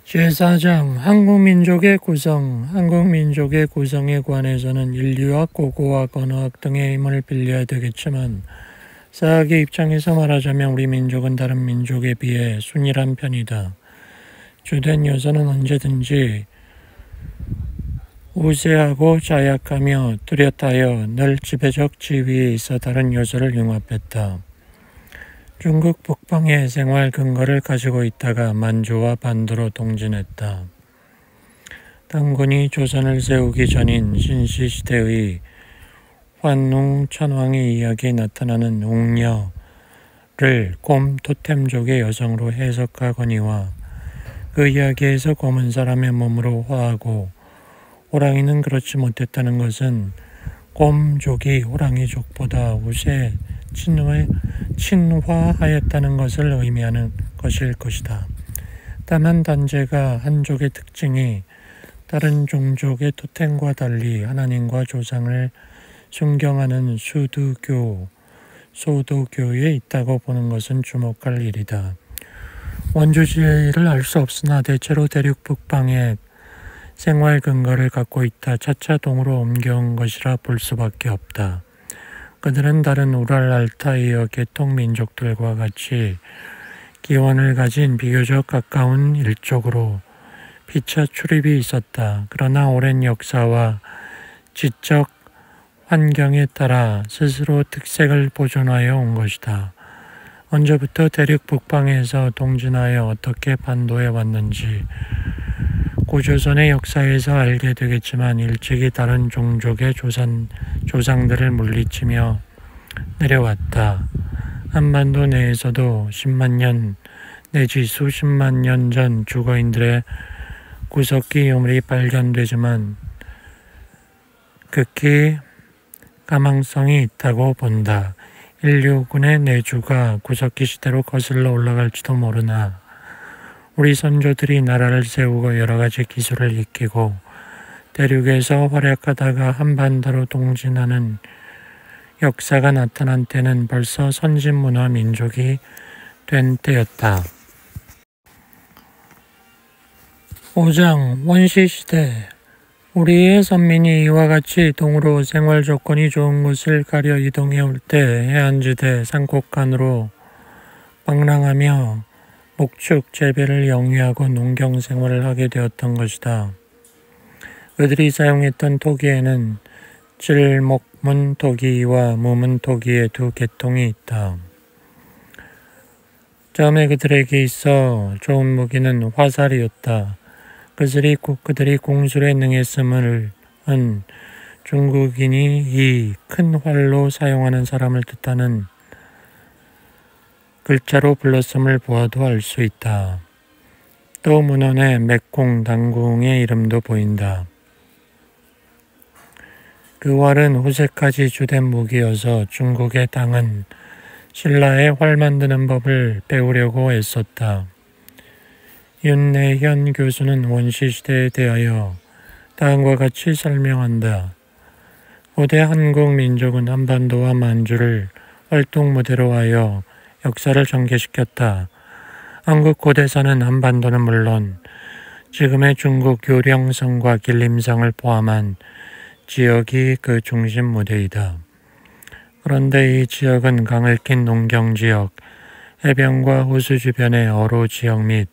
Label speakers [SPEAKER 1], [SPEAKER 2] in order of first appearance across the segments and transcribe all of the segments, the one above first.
[SPEAKER 1] 제4장 한국민족의 구성. 한국민족의 구성에 관해서는 인류학, 고고학, 언어학 등의 힘을 빌려야 되겠지만 사학의 입장에서 말하자면 우리 민족은 다른 민족에 비해 순일한 편이다. 주된 요소는 언제든지 우세하고 자약하며 뚜렷하여 늘 지배적 지위에 있어 다른 요소를 융합했다. 중국 북방의 생활 근거를 가지고 있다가 만주와 반도로 동진했다. 당군이 조선을 세우기 전인 신시시대의 환웅 천황의 이야기에 나타나는 웅녀를 곰 토템족의 여성으로 해석하거니와 그 이야기에서 곰은 사람의 몸으로 화하고 호랑이는 그렇지 못했다는 것은 곰족이 호랑이족보다 우세 친화하였다는 것을 의미하는 것일 것이다. 다만 단제가 한 족의 특징이 다른 종족의 토템과 달리 하나님과 조상을 순경하는 수두교, 소도교에 있다고 보는 것은 주목할 일이다. 원주지혜를 알 수 없으나 대체로 대륙 북방에 생활 근거를 갖고 있다. 차차 동으로 옮겨온 것이라 볼 수밖에 없다. 그들은 다른 우랄 알타이어 계통 민족들과 같이 기원을 가진 비교적 가까운 일족으로 피차 출입이 있었다. 그러나 오랜 역사와 지적 환경에 따라 스스로 특색을 보존하여 온 것이다. 언제부터 대륙 북방에서 동진하여 어떻게 반도에 왔는지 고조선의 역사에서 알게 되겠지만 일찍이 다른 종족의 조상들을 물리치며 내려왔다. 한반도 내에서도 10만 년 내지 수십만 년 전 주거인들의 구석기 유물이 발견되지만 극히 가망성이 있다고 본다. 인류군의 내주가 구석기 시대로 거슬러 올라갈지도 모르나 우리 선조들이 나라를 세우고 여러 가지 기술을 익히고 대륙에서 활약하다가 한반도로 동진하는 역사가 나타난 때는 벌써 선진문화 민족이 된 때였다. 5장 원시시대. 우리의 선민이 이와 같이 동으로 생활 조건이 좋은 곳을 가려 이동해 올 때 해안지대 산곡간으로 방랑하며 목축, 재배를 영위하고 농경 생활을 하게 되었던 것이다. 그들이 사용했던 토기에는 질목문 토기와 무문 토기의 두 계통이 있다. 처음에 그들에게 있어 좋은 무기는 화살이었다. 그들이 공술에 능했음을 중국인이 이 큰 활로 사용하는 사람을 뜻하는 글자로 불렀음을 보아도 알 수 있다. 또 문헌에 맥공, 당궁의 이름도 보인다. 그 활은 후세까지 주된 무기여서 중국의 당은 신라의 활 만드는 법을 배우려고 애썼다. 윤내현 교수는 원시시대에 대하여 다음과 같이 설명한다. 고대 한국 민족은 한반도와 만주를 활동 무대로 하여 역사를 전개시켰다. 한국 고대사는 한반도는 물론 지금의 중국 요령성과 길림성을 포함한 지역이 그 중심 무대이다. 그런데 이 지역은 강을 낀 농경지역, 해변과 호수 주변의 어로 지역 및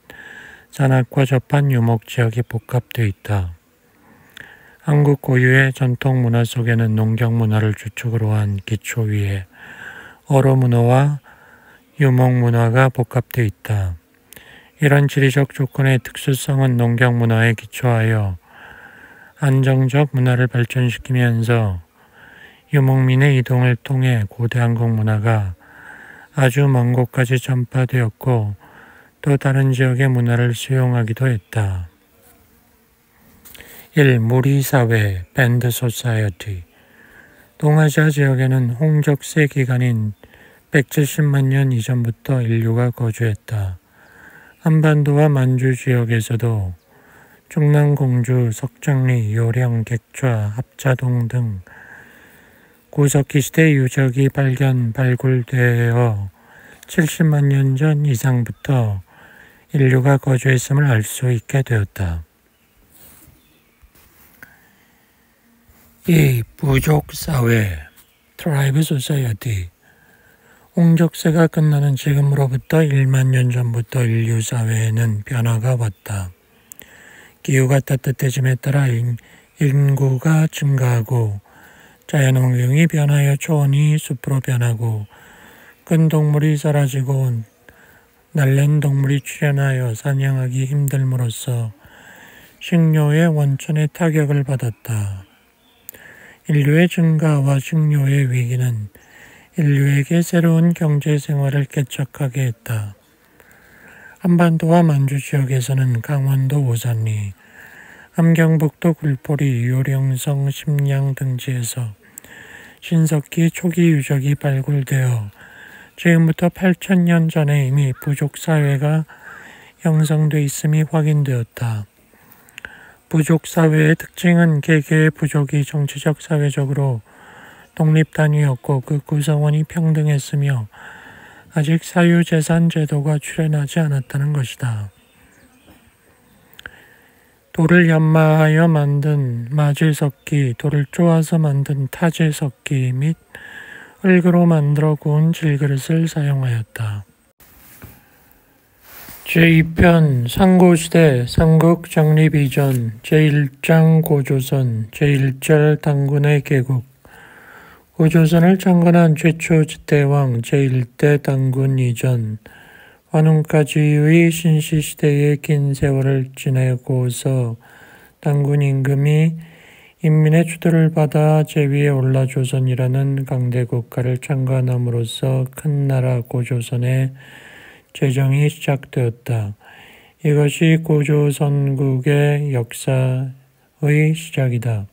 [SPEAKER 1] 산악과 접한 유목지역이 복합되어 있다. 한국 고유의 전통 문화 속에는 농경 문화를 주축으로 한 기초 위에 어로 문화와 유목 문화가 복합되어 있다. 이런 지리적 조건의 특수성은 농경 문화에 기초하여 안정적 문화를 발전시키면서 유목민의 이동을 통해 고대 한국 문화가 아주 먼 곳까지 전파되었고 또 다른 지역의 문화를 수용하기도 했다. 1. 무리사회, 밴드 소사이어티. 동아시아 지역에는 홍적세 기간인 170만 년 이전부터 인류가 거주했다. 한반도와 만주 지역에서도 중랑공주, 석정리, 요령, 객좌, 합자동 등 구석기 시대 유적이 발굴되어 70만 년 전 이상부터 인류가 거주했음을 알 수 있게 되었다. 이 부족사회, 트라이브 소사이어티, 홍적세가 끝나는 지금으로부터 1만 년 전부터 인류 사회에는 변화가 왔다. 기후가 따뜻해짐에 따라 인구가 증가하고 자연환경이 변하여 초원이 숲으로 변하고 큰 동물이 사라지고 날랜 동물이 출현하여 사냥하기 힘듦으로써 식료의 원천에 타격을 받았다. 인류의 증가와 식료의 위기는 인류에게 새로운 경제 생활을 개척하게 했다. 한반도와 만주 지역에서는 강원도 오산리, 함경북도 굴포리, 요령성, 심양 등지에서 신석기 초기 유적이 발굴되어 지금부터 8,000년 전에 이미 부족사회가 형성돼 있음이 확인되었다. 부족사회의 특징은 개개의 부족이 정치적 사회적으로 독립단위였고 그 구성원이 평등했으며 아직 사유재산 제도가 출현하지 않았다는 것이다. 돌을 연마하여 만든 마질석기, 돌을 쪼아서 만든 타질석기 및 흙으로 만들어 구운 질그릇을 사용하였다. 제2편 상고시대 삼국 정립 이전 제1장 고조선 제1절 당군의 개국. 고조선을 창건한 최초 지대왕 제1대 당군 이전 환웅까지의 신시시대의 긴 세월을 지내고서 당군 임금이 인민의 추도를 받아 제위에 올라 조선이라는 강대 국가를 창건함으로써 큰 나라 고조선의 제정이 시작되었다. 이것이 고조선국의 역사의 시작이다.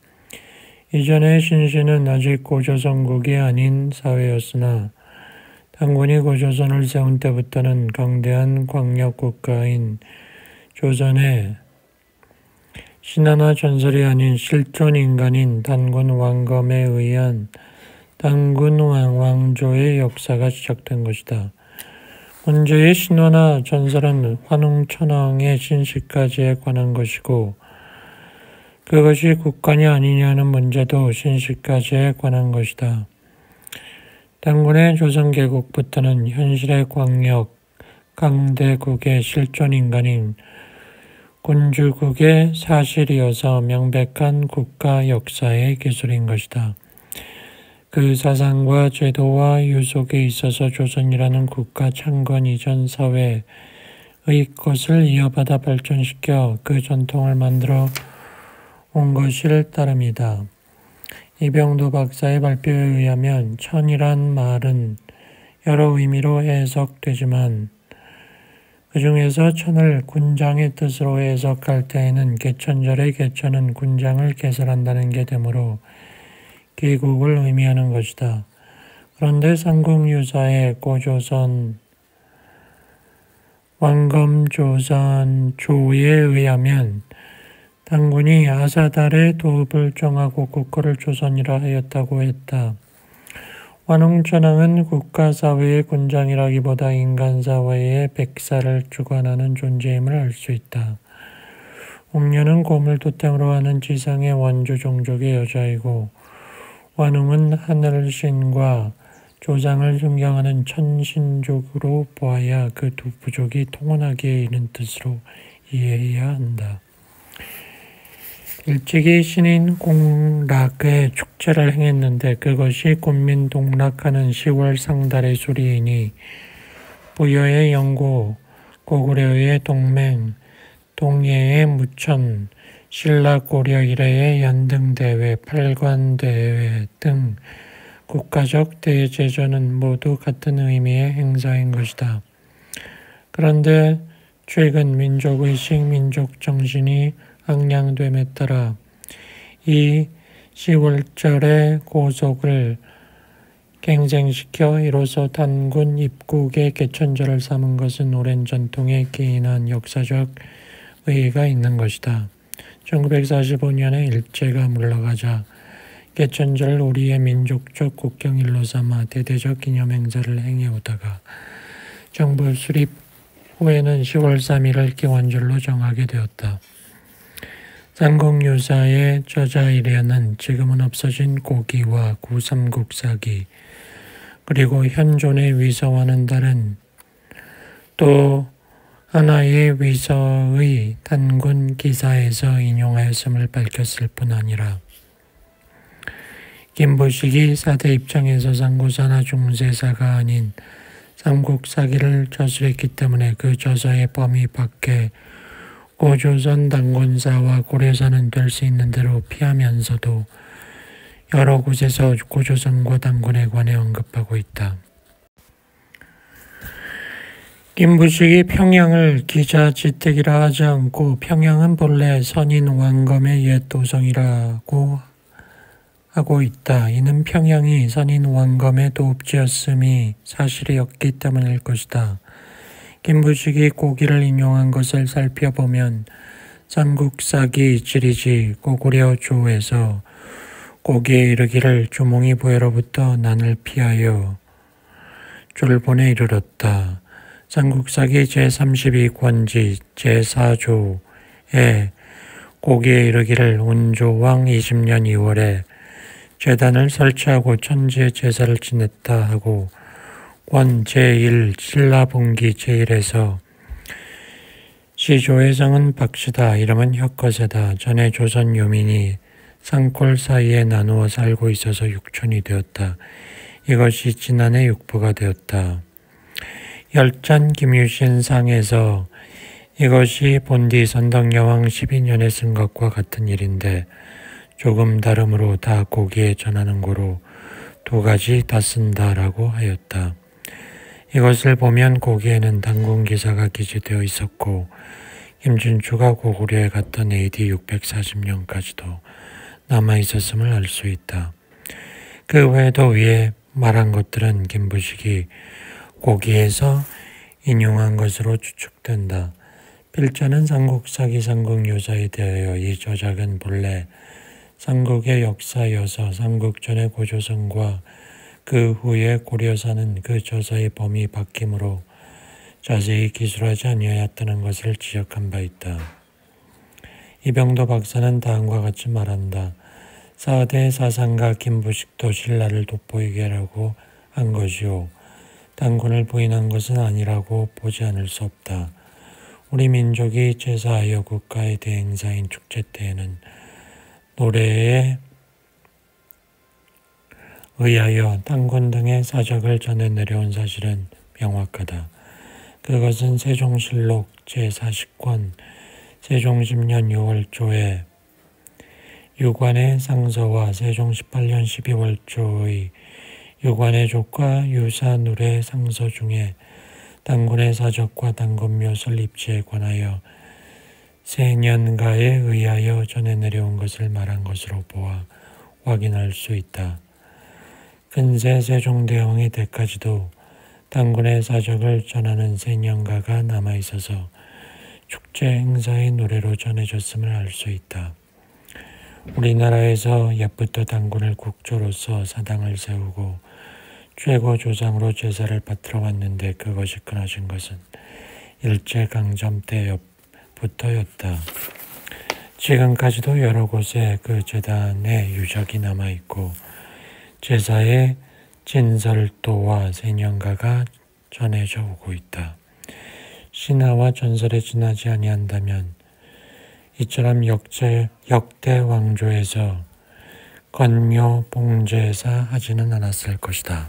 [SPEAKER 1] 이전의 신시는 아직 고조선국이 아닌 사회였으나 당군이 고조선을 세운 때부터는 강대한 광역국가인 조선의 신화나 전설이 아닌 실존 인간인 단군 왕검에 의한 단군 왕조의 역사가 시작된 것이다. 문제의 신화나 전설은 환웅천왕의 신시까지에 관한 것이고 그것이 국가냐 아니냐는 문제도 신시까지에 관한 것이다. 당군의 조선개국부터는 현실의 광역 강대국의 실존 인간인 군주국의 사실이어서 명백한 국가 역사의 기술인 것이다. 그 사상과 제도와 유속에 있어서 조선이라는 국가 창건 이전 사회의 것을 이어받아 발전시켜 그 전통을 만들어 온 것일 따름이다. 이병도 박사의 발표에 의하면 천이란 말은 여러 의미로 해석되지만 그 중에서 천을 군장의 뜻으로 해석할 때에는 개천절의 개천은 군장을 개설한다는 게 되므로 개국을 의미하는 것이다. 그런데 삼국유사의 고조선 왕검조선조에 의하면 당군이 아사달의 도읍을 정하고 국거를 조선이라 하였다고 했다. 환웅천왕은 국가사회의 군장이라기보다 인간사회의 백사를 주관하는 존재임을 알 수 있다. 옥녀는 고물도tem으로 하는 지상의 원주 종족의 여자이고 환웅은 하늘신과 조상을 존경하는 천신족으로 보아야 그 두 부족이 통혼하기에 이른 뜻으로 이해해야 한다. 일찍이 신인 공락의 축제를 행했는데 그것이 군민동락하는 10월 상달의 수리이니 부여의 영고, 고구려의 동맹, 동예의 무천, 신라 고려 이래의 연등대회, 팔관대회 등 국가적 대제전은 모두 같은 의미의 행사인 것이다. 그런데 최근 민족의식, 민족정신이 함량됨에 따라 이 10월절의 고속을 갱생시켜 이로써 단군 입국의 개천절을 삼은 것은 오랜 전통에 기인한 역사적 의의가 있는 것이다. 1945년에 일제가 물러가자 개천절을 우리의 민족적 국경일로 삼아 대대적 기념행사를 행해오다가 정부 수립 후에는 10월 3일을 기원절로 정하게 되었다. 삼국유사의 저자이려는 지금은 없어진 고기와 구삼국사기 그리고 현존의 위서와는 다른 또 하나의 위서의 단군 기사에서 인용하였음을 밝혔을 뿐 아니라 김부식이 사대 입장에서 상고사나 중세사가 아닌 삼국사기를 저술했기 때문에 그 저서의 범위 밖에 고조선 단군사와 고려사는 될 수 있는 대로 피하면서도 여러 곳에서 고조선과 단군에 관해 언급하고 있다. 김부식이 평양을 기자지택이라 하지 않고 평양은 본래 선인 왕검의 옛 도성이라고 하고 있다. 이는 평양이 선인 왕검의 도읍지였음이 사실이었기 때문일 것이다. 김부식이 고기를 인용한 것을 살펴보면 삼국사기 지리지 고구려조에서 고기에 이르기를 주몽이 부해로부터 난을 피하여 졸본에 이르렀다. 삼국사기 제32권지 제4조에 고기에 이르기를 운조왕 20년 2월에 제단을 설치하고 천지의 제사를 지냈다 하고 권 제1 신라분기 제1에서 시조의 성은 박씨다. 이름은 혁거세다. 전에 조선 유민이 산골 사이에 나누어 살고 있어서 육촌이 되었다. 이것이 지난해 육부가 되었다. 열잔 김유신 상에서 이것이 본디 선덕여왕 12년에 쓴 것과 같은 일인데 조금 다름으로 다 고기에 전하는 고로 두 가지 다 쓴다라고 하였다. 이것을 보면 고기에는 단군기사가 기재되어 있었고 김진추가 고구려에 갔던 AD 640년까지도 남아있었음을 알 수 있다. 그 외에도 위에 말한 것들은 김부식이 고기에서 인용한 것으로 추측된다. 필자는 삼국사기 삼국유사에 대하여 이 저작은 본래 삼국의 역사여서 삼국전의 고조선과 그 후에 고려사는 그 저서의 범위 바뀜으로 자세히 기술하지 아니하였다는 것을 지적한 바 있다. 이병도 박사는 다음과 같이 말한다. 사대 사상가 김부식도 신라를 돋보이게 하라고 한 것이요. 단군을 부인한 것은 아니라고 보지 않을 수 없다. 우리 민족이 제사하여 국가의 대행사인 축제 때에는 노래에 의하여 단군 등의 사적을 전해 내려온 사실은 명확하다. 그것은 세종실록 제40권 세종 10년 6월조에 유관의 상서와 세종 18년 12월조의 유관의 족과 유사누의 상서 중에 단군의 사적과 단군묘 설립지에 관하여 세년가에 의하여 전해 내려온 것을 말한 것으로 보아 확인할 수 있다. 근세 세종대왕의 때까지도 단군의 사적을 전하는 세년가가 남아있어서 축제 행사의 노래로 전해졌음을 알 수 있다. 우리나라에서 옛부터 단군을 국조로서 사당을 세우고 최고 조상으로 제사를 받들어 왔는데 그것이 끊어진 것은 일제강점 때부터였다. 지금까지도 여러 곳에 그 제단의 유적이 남아있고 제사의 진설도와 세년가가 전해져 오고 있다. 신화와 전설에 지나지 아니한다면 이처럼 역대 왕조에서 건묘 봉제사 하지는 않았을 것이다.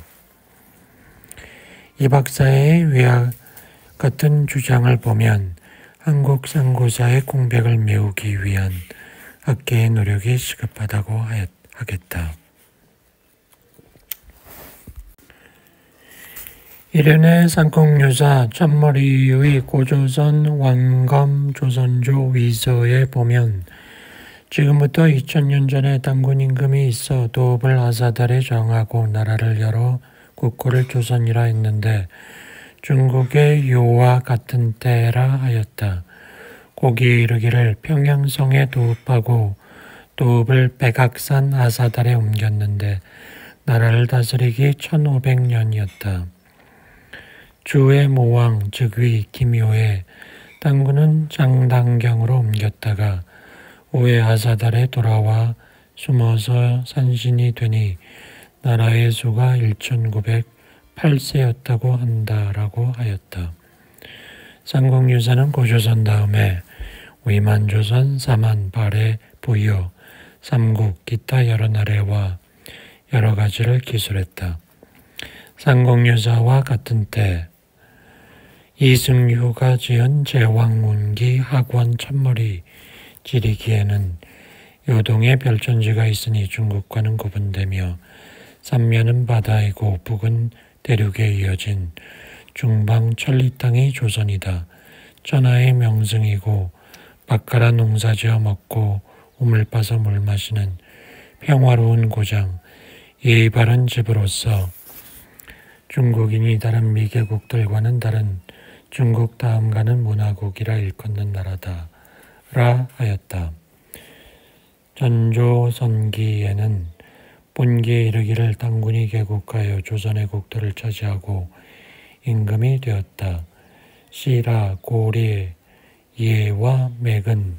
[SPEAKER 1] 이 박사의 위와 같은 주장을 보면 한국 상고사의 공백을 메우기 위한 학계의 노력이 시급하다고 하겠다. 이련의 삼국유사 첫머리의 고조선 왕검 조선조 위서에 보면 지금부터 2000년 전에 단군 임금이 있어 도읍을 아사달에 정하고 나라를 열어 국고를 조선이라 했는데 중국의 요와 같은 때라 하였다. 고기에 이르기를 평양성에 도읍하고 도읍을 백악산 아사달에 옮겼는데 나라를 다스리기 1500년이었다. 주의 모왕 즉위 기묘에 당군은 장당경으로 옮겼다가 후에 아사달에 돌아와 숨어서 산신이 되니 나라의 수가 1908세였다고 한다라고 하였다. 삼국유사는 고조선 다음에 위만조선, 사만, 발해, 부여, 삼국, 기타 여러 나라와 여러 가지를 기술했다. 삼국유사와 같은 때 이승유가 지은 제왕문기 학원 첫머리 지리기에는 요동에 별천지가 있으니 중국과는 구분되며 삼면은 바다이고 북은 대륙에 이어진 중방 천리 땅이 조선이다. 천하의 명승이고 바카라 농사지어 먹고 우물 빠서 물 마시는 평화로운 고장, 예의 바른 집으로서 중국인이 다른 미개국들과는 다른 중국 다음 가는 문화국이라 일컫는 나라다. 라 하였다. 전조선기에는 본기에 이르기를 당군이 개국하여 조선의 국토를 차지하고 임금이 되었다. 시라, 고리, 예와 맥은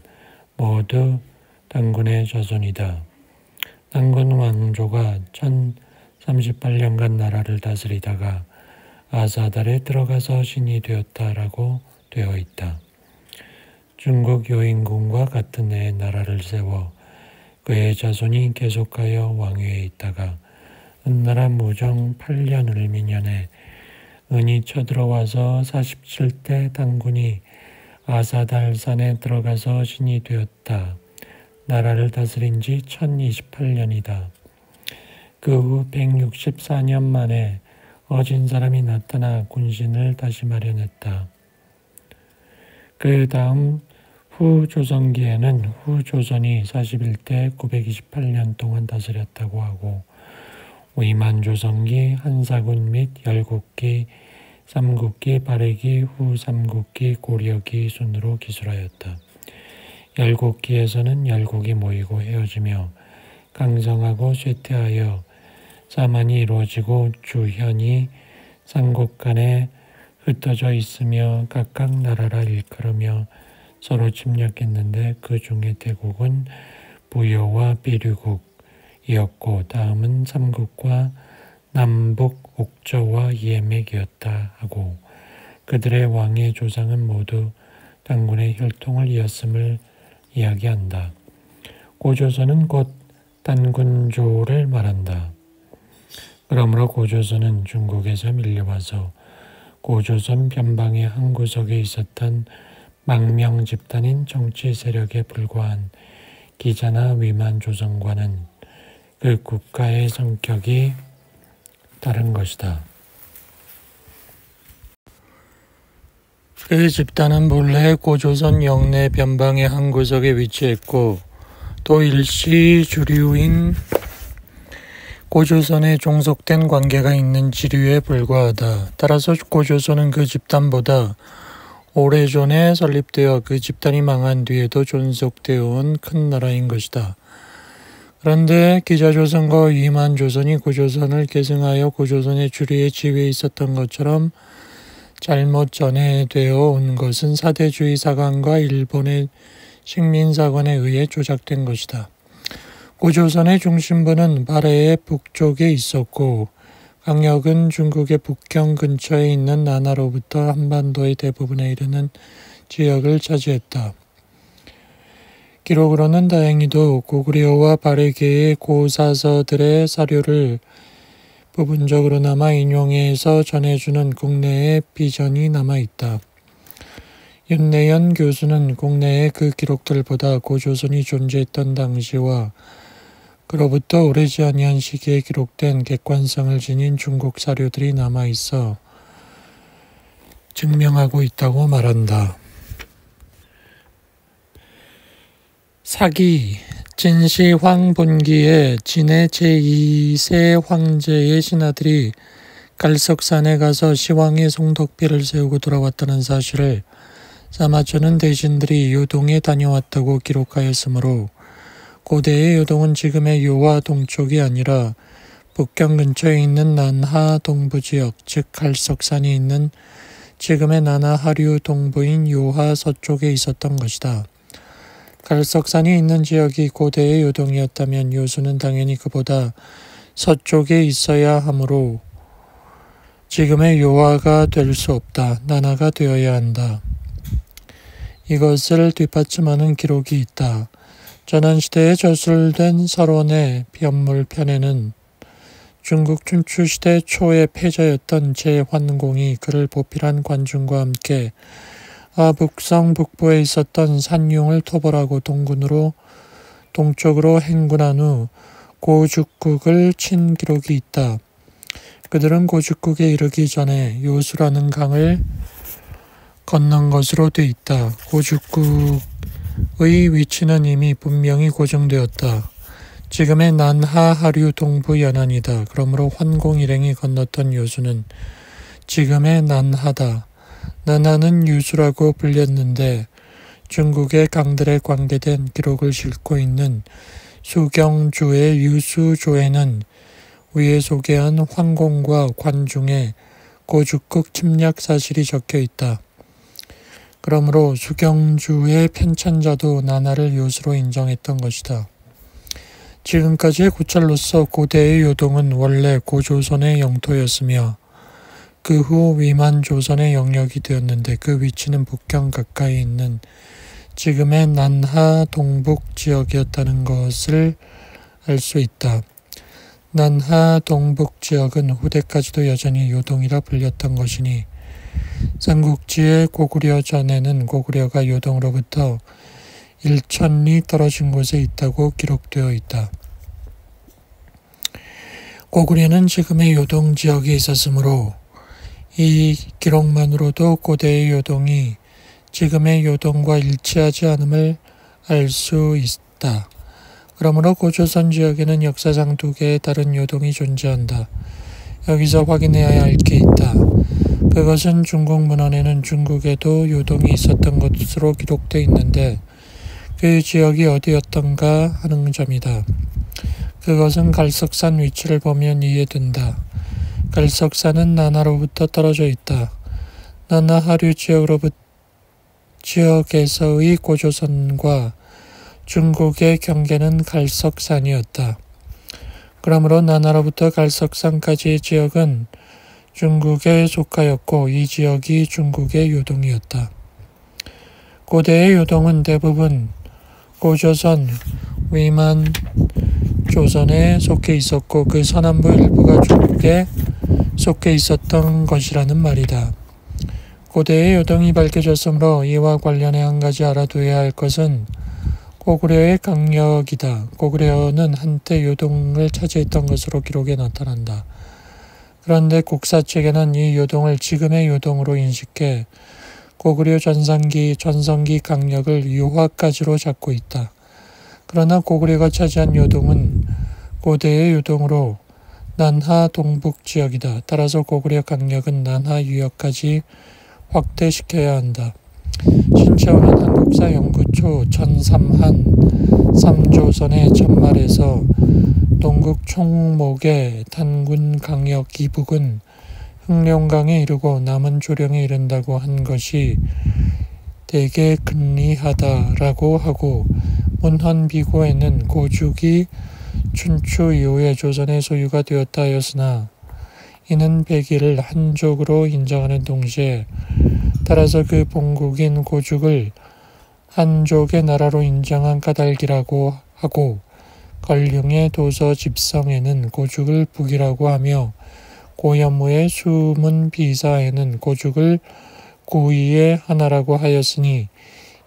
[SPEAKER 1] 모두 당군의 자손이다. 당군 왕조가 1038년간 나라를 다스리다가 아사달에 들어가서 신이 되었다라고 되어 있다. 중국 요인군과 같은 해에 나라를 세워 그의 자손이 계속하여 왕위에 있다가 은나라 무정 8년 을미년에 은이 쳐들어와서 47대 당군이 아사달산에 들어가서 신이 되었다. 나라를 다스린 지 1028년이다. 그 후 164년 만에 어진 사람이 나타나 군신을 다시 마련했다. 그 다음 후조선기에는 후조선이 41대 928년 동안 다스렸다고 하고 위만조선기, 한사군 및 열국기, 삼국기, 발해기, 후삼국기, 고려기 순으로 기술하였다. 열국기에서는 열국이 모이고 헤어지며 강성하고 쇠퇴하여 사만이 이루어지고 주현이 삼국 간에 흩어져 있으며 각각 나라라 일컬으며 서로 침략했는데 그 중에 대국은 부여와 비류국이었고 다음은 삼국과 남북 옥저와 이에맥이었다 하고 그들의 왕의 조상은 모두 당군의 혈통을 이었음을 이야기한다. 고조선은 곧 단군조를 말한다. 그러므로 고조선은 중국에서 밀려와서 고조선 변방의 한 구석에 있었던 망명 집단인 정치 세력에 불과한 기자나 위만 조선과는 그 국가의 성격이 다른 것이다. 그 집단은 본래 고조선 영내 변방의 한 구석에 위치했고 또 일시 주류인 고조선에 종속된 관계가 있는 지류에 불과하다. 따라서 고조선은 그 집단보다 오래전에 설립되어 그 집단이 망한 뒤에도 존속되어 온 큰 나라인 것이다. 그런데 기자조선과 위만조선이 고조선을 계승하여 고조선의 주류의 지위에 있었던 것처럼 잘못 전해되어 온 것은 사대주의 사관과 일본의 식민사관에 의해 조작된 것이다. 고조선의 중심부는 발해의 북쪽에 있었고 강역은 중국의 북경 근처에 있는 나나로부터 한반도의 대부분에 이르는 지역을 차지했다. 기록으로는 다행히도 고구려와 발해계의 고사서들의 사료를 부분적으로나마 인용해서 전해주는 국내의 비전이 남아있다. 윤내연 교수는 국내의 그 기록들보다 고조선이 존재했던 당시와 그로부터 오래지 아니한 시기에 기록된 객관성을 지닌 중국 사료들이 남아있어 증명하고 있다고 말한다. 사기 진시 황본기에 진의 제2세 황제의 신하들이 갈석산에 가서 시왕의 송덕비를 세우고 돌아왔다는 사실을 사마천은 대신들이 요동에 다녀왔다고 기록하였으므로 고대의 요동은 지금의 요와 동쪽이 아니라 북경 근처에 있는 난하 동부지역, 즉 갈석산이 있는 지금의 나나 하류 동부인 요하 서쪽에 있었던 것이다. 갈석산이 있는 지역이 고대의 요동이었다면 요수는 당연히 그보다 서쪽에 있어야 하므로 지금의 요하가 될 수 없다. 나나가 되어야 한다. 이것을 뒷받침하는 기록이 있다. 전한시대에 저술된 설원의 변물편에는 중국 춘추시대 초의 패자였던 제환공이 그를 보필한 관중과 함께 아북성 북부에 있었던 산룡을 토벌하고 동군으로 동쪽으로 행군한 후 고죽국을 친 기록이 있다. 그들은 고죽국에 이르기 전에 요수라는 강을 건넌 것으로 돼 있다. 고죽국의 위치는 이미 분명히 고정되었다. 지금의 난하 하류 동부 연안이다. 그러므로 환공 일행이 건넜던 요수는 지금의 난하다. 난하는 유수라고 불렸는데 중국의 강들에 관계된 기록을 싣고 있는 수경주의 유수조에는 위에 소개한 환공과 관중의 고죽국 침략 사실이 적혀 있다. 그러므로 수경주의 편찬자도 나나를 요수로 인정했던 것이다. 지금까지의 고찰로서 고대의 요동은 원래 고조선의 영토였으며 그 후 위만조선의 영역이 되었는데 그 위치는 북경 가까이 있는 지금의 난하 동북 지역이었다는 것을 알 수 있다. 난하 동북 지역은 후대까지도 여전히 요동이라 불렸던 것이니 삼국지의 고구려 전에는 고구려가 요동으로부터 1,000리 떨어진 곳에 있다고 기록되어 있다. 고구려는 지금의 요동 지역에 있었으므로 이 기록만으로도 고대의 요동이 지금의 요동과 일치하지 않음을 알 수 있다. 그러므로 고조선 지역에는 역사상 두 개의 다른 요동이 존재한다. 여기서 확인해야 할 게 있다. 그것은 중국 문헌에는 중국에도 요동이 있었던 것으로 기록되어 있는데 그 지역이 어디였던가 하는 점이다. 그것은 갈석산 위치를 보면 이해된다. 갈석산은 나나로부터 떨어져 있다. 나나 하류 지역에서의 고조선과 중국의 경계는 갈석산이었다. 그러므로 나나로부터 갈석산까지의 지역은 중국에 속하였고 이 지역이 중국의 요동이었다. 고대의 요동은 대부분 고조선, 위만 조선에 속해 있었고 그 서남부 일부가 중국에 속해 있었던 것이라는 말이다. 고대의 요동이 밝혀졌으므로 이와 관련해 한 가지 알아둬야 할 것은 고구려의 강력이다. 고구려는 한때 요동을 차지했던 것으로 기록에 나타난다. 그런데 국사책에는 이 요동을 지금의 요동으로 인식해 고구려 전성기 강력을 유화까지로 잡고 있다. 그러나 고구려가 차지한 요동은 고대의 요동으로 난하 동북 지역이다. 따라서 고구려 강력은 난하 유역까지 확대시켜야 한다. 신채호는 한국사 연구초 전삼한 3조선의 전말에서 동국 총목의 단군 강역 이북은 흑룡강에 이르고 남은 조령에 이른다고 한 것이 되게 근리하다라고 하고 문헌비고에는 고죽이 춘추 이후에 조선의 소유가 되었다 하였으나 이는 백일을 한족으로 인정하는 동시에 따라서 그 본국인 고죽을 한족의 나라로 인정한 까닭이라고 하고 걸륭의 도서 집성에는 고죽을 북이라고 하며 고현무의 수문 비사에는 고죽을 구의의 하나라고 하였으니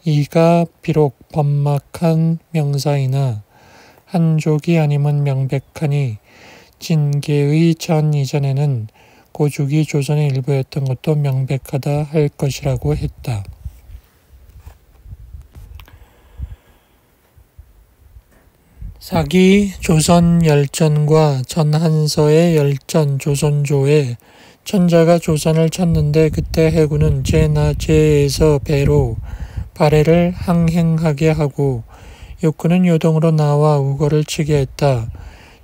[SPEAKER 1] 이가 비록 번막한 명사이나 한족이 아님은 명백하니 진계의 전 이전에는 고죽이 조선의 일부였던 것도 명백하다 할 것이라고 했다. 사기 조선열전과 전한서의 열전 조선조에 천자가 조선을 쳤는데 그때 해군은 제나제에서 배로 발해를 항행하게 하고 육군은 요동으로 나와 우거를 치게 했다.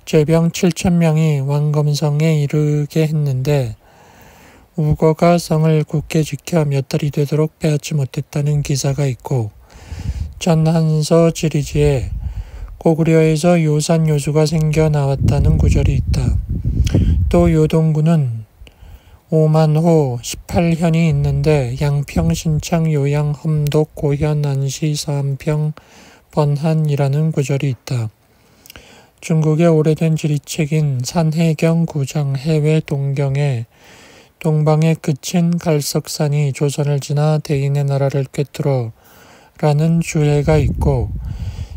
[SPEAKER 1] 제병 7,000명이 왕검성에 이르게 했는데 우거가 성을 굳게 지켜 몇 달이 되도록 빼앗지 못했다는 기사가 있고, 전한서 지리지에 고구려에서 요산요수가 생겨나왔다는 구절이 있다. 또 요동군은 5만호 18현이 있는데 양평, 신창, 요양, 험독, 고현, 안시, 서안평, 번한이라는 구절이 있다. 중국의 오래된 지리책인 산해경 구장 해외 동경에 동방의 끝인 갈석산이 조선을 지나 대인의 나라를 꿰뚫어 라는 주해가 있고,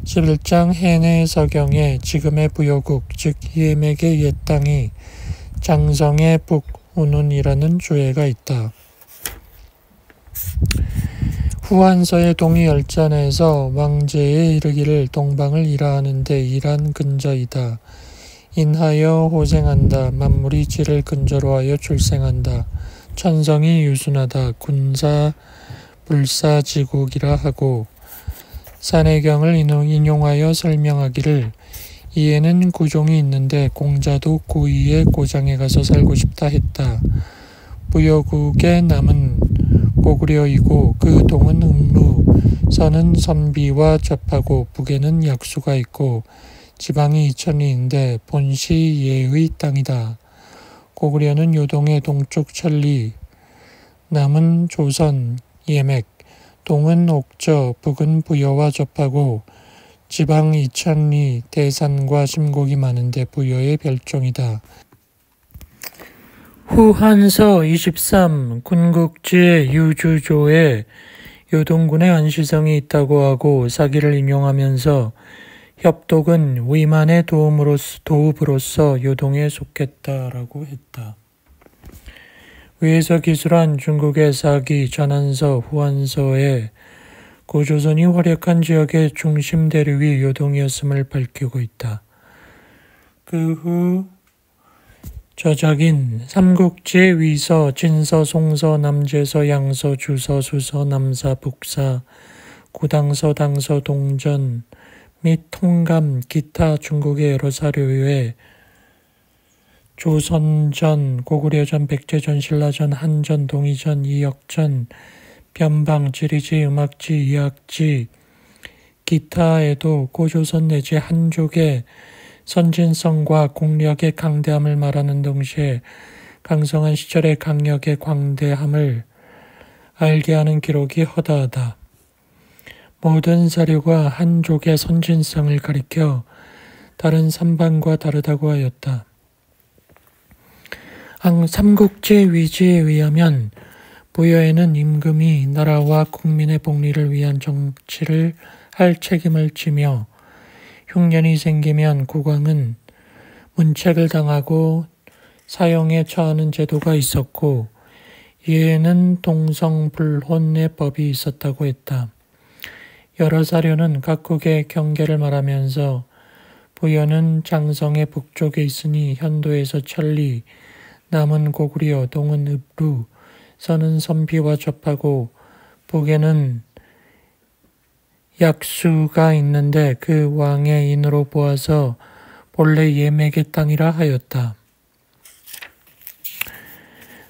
[SPEAKER 1] 11장 해내 서경에 지금의 부여국 즉 예맥의 옛 땅이 장성의 북운운이라는 주해가 있다. 후한서의 동의열전에서 왕제에 이르기를 동방을 일하하는데 일한 근저이다. 인하여 호생한다. 만물이 지를 근저로 하여 출생한다. 천성이 유순하다. 군사 불사지국이라 하고, 산해경을 인용하여 설명하기를 이에는 구종이 있는데 공자도 고이의 고장에 가서 살고 싶다 했다. 부여국의 남은 고구려이고 그 동은 음루, 서는 선비와 접하고 북에는 약수가 있고 지방이 이천리인데 본시 예의 땅이다. 고구려는 요동의 동쪽 천리, 남은 조선, 예맥, 동은 옥저, 북은 부여와 접하고 지방 이천리, 대산과 심곡이 많은데 부여의 별종이다. 후한서 23 군국지의 유주조에 요동군의 안시성이 있다고 하고 사기를 인용하면서 협독은 위만의 도읍으로서 요동에 속했다라고 했다. 위에서 기술한 중국의 사기, 전한서, 후한서에 고조선이 활약한 지역의 중심 대륙이 요동이었음을 밝히고 있다. 그 후 저작인 삼국지 위서, 진서, 송서, 남제서, 양서, 주서, 수서, 남사, 북사, 구당서, 당서, 동전 및 통감, 기타 중국의 여러 사료에 조선전, 고구려전, 백제전, 신라전, 한전, 동이전, 이역전, 변방, 지리지, 음악지, 이학지, 기타에도 고조선 내지 한족의 선진성과 국력의 강대함을 말하는 동시에 강성한 시절의 강력의 광대함을 알게 하는 기록이 허다하다. 모든 사료가 한족의 선진성을 가리켜 다른 삼반과 다르다고 하였다. 삼국지 위지에 의하면 부여에는 임금이 나라와 국민의 복리를 위한 정치를 할 책임을 지며 흉년이 생기면 국왕은 문책을 당하고 사형에 처하는 제도가 있었고 이에는 동성불혼의 법이 있었다고 했다. 여러 사료는 각국의 경계를 말하면서 부여는 장성의 북쪽에 있으니 현도에서 천리, 남은 고구려, 동은 읍루, 서는 선비와 접하고 북에는 약수가 있는데 그 왕의 인으로 보아서 본래 예맥의 땅이라 하였다.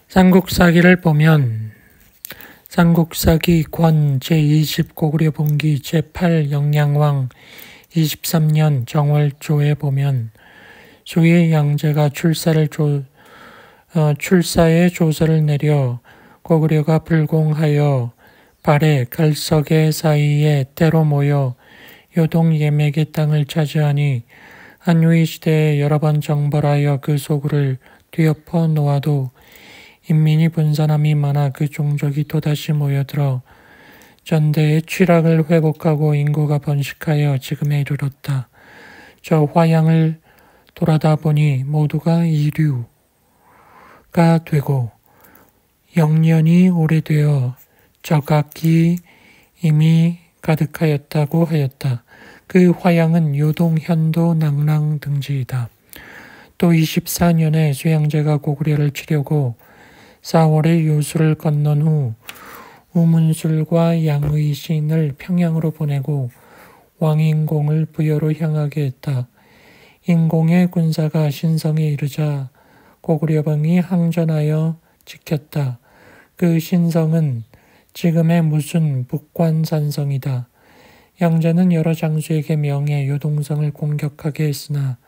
[SPEAKER 1] 삼국사기를 보면 삼국사기 권 제20 고구려 본기 제8 영양왕 23년 정월조에 보면 소의 양제가 출사의 조서를 내려 고구려가 불공하여 발에 갈석의 사이에 때로 모여 요동 예맥의 땅을 차지하니 한위 시대에 여러 번 정벌하여 그 소굴을 뒤엎어 놓아도 인민이 분산함이 많아 그 종족이 또다시 모여들어 전대의 취락을 회복하고 인구가 번식하여 지금에 이르렀다. 저 화양을 돌아다 보니 모두가 이류가 되고 영년이 오래되어 적악이 이미 가득하였다고 하였다. 그 화양은 요동, 현도, 낭랑 등지이다. 또 24년에 수양제가 고구려를 치려고 4월에 요수를 건넌 후 우문술과 양의신을 평양으로 보내고 왕인공을 부여로 향하게 했다. 인공의 군사가 신성에 이르자 고구려병이 항전하여 지켰다. 그 신성은 지금의 무슨 북관산성이다. 양자는 여러 장수에게 명해 요동성을 공격하게 했으나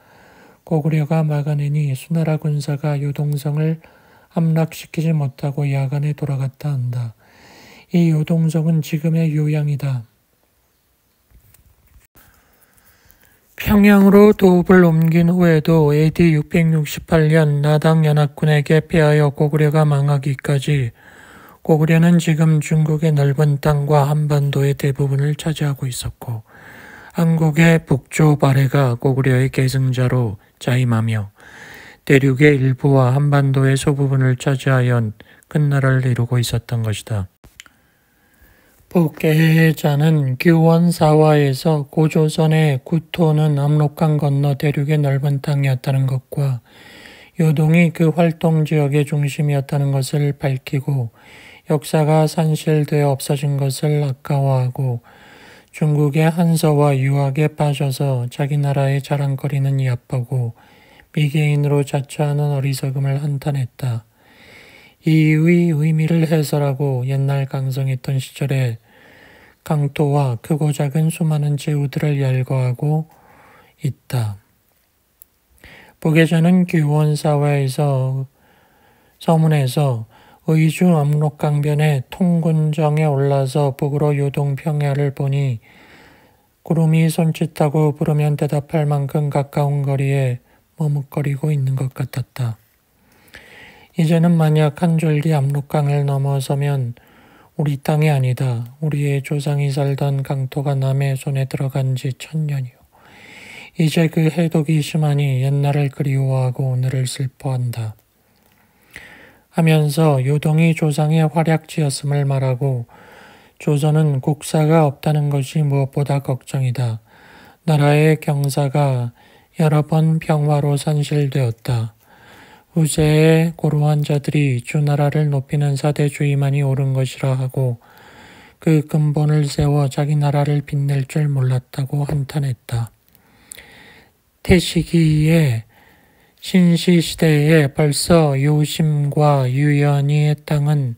[SPEAKER 1] 고구려가 막아내니 수나라 군사가 요동성을 함락시키지 못하고 야간에 돌아갔다 한다. 이 요동성은 지금의 요양이다. 평양으로 도읍을 옮긴 후에도 AD 668년 나당 연합군에게 패하여 고구려가 망하기까지 고구려는 지금 중국의 넓은 땅과 한반도의 대부분을 차지하고 있었고 한국의 북조 발해가 고구려의 계승자로 자임하며 대륙의 일부와 한반도의 소부분을 차지하여 큰 나라를 이루고 있었던 것이다. 북계해자는 규원사화에서 고조선의 구토는 압록강 건너 대륙의 넓은 땅이었다는 것과 요동이 그 활동지역의 중심이었다는 것을 밝히고 역사가 산실되어 없어진 것을 아까워하고 중국의 한서와 유학에 빠져서 자기 나라의 자랑거리는 얕보고 미개인으로 자처하는 어리석음을 한탄했다. 이의 의미를 해설하고 옛날 강성했던 시절에 강토와 크고 작은 수많은 제후들을 열거하고 있다. 북계자는 규원사화에서 서문에서 의주 압록강변의 통군정에 올라서 북으로 요동 평야를 보니 구름이 손짓하고 부르면 대답할 만큼 가까운 거리에 머뭇거리고 있는 것 같았다. 이제는 만약 한 줄기 압록강을 넘어서면 우리 땅이 아니다. 우리의 조상이 살던 강토가 남의 손에 들어간 지 1000년이요. 이제 그 해독이 심하니 옛날을 그리워하고 오늘을 슬퍼한다. 하면서 요동이 조상의 활약지였음을 말하고 조선은 국사가 없다는 것이 무엇보다 걱정이다. 나라의 경사가 여러 번 평화로 산실되었다. 후세의 고루한 자들이 주나라를 높이는 사대주의만이 옳은 것이라 하고 그 근본을 세워 자기 나라를 빛낼 줄 몰랐다고 한탄했다. 태시기의 신시시대에 벌써 요심과 유연이의 땅은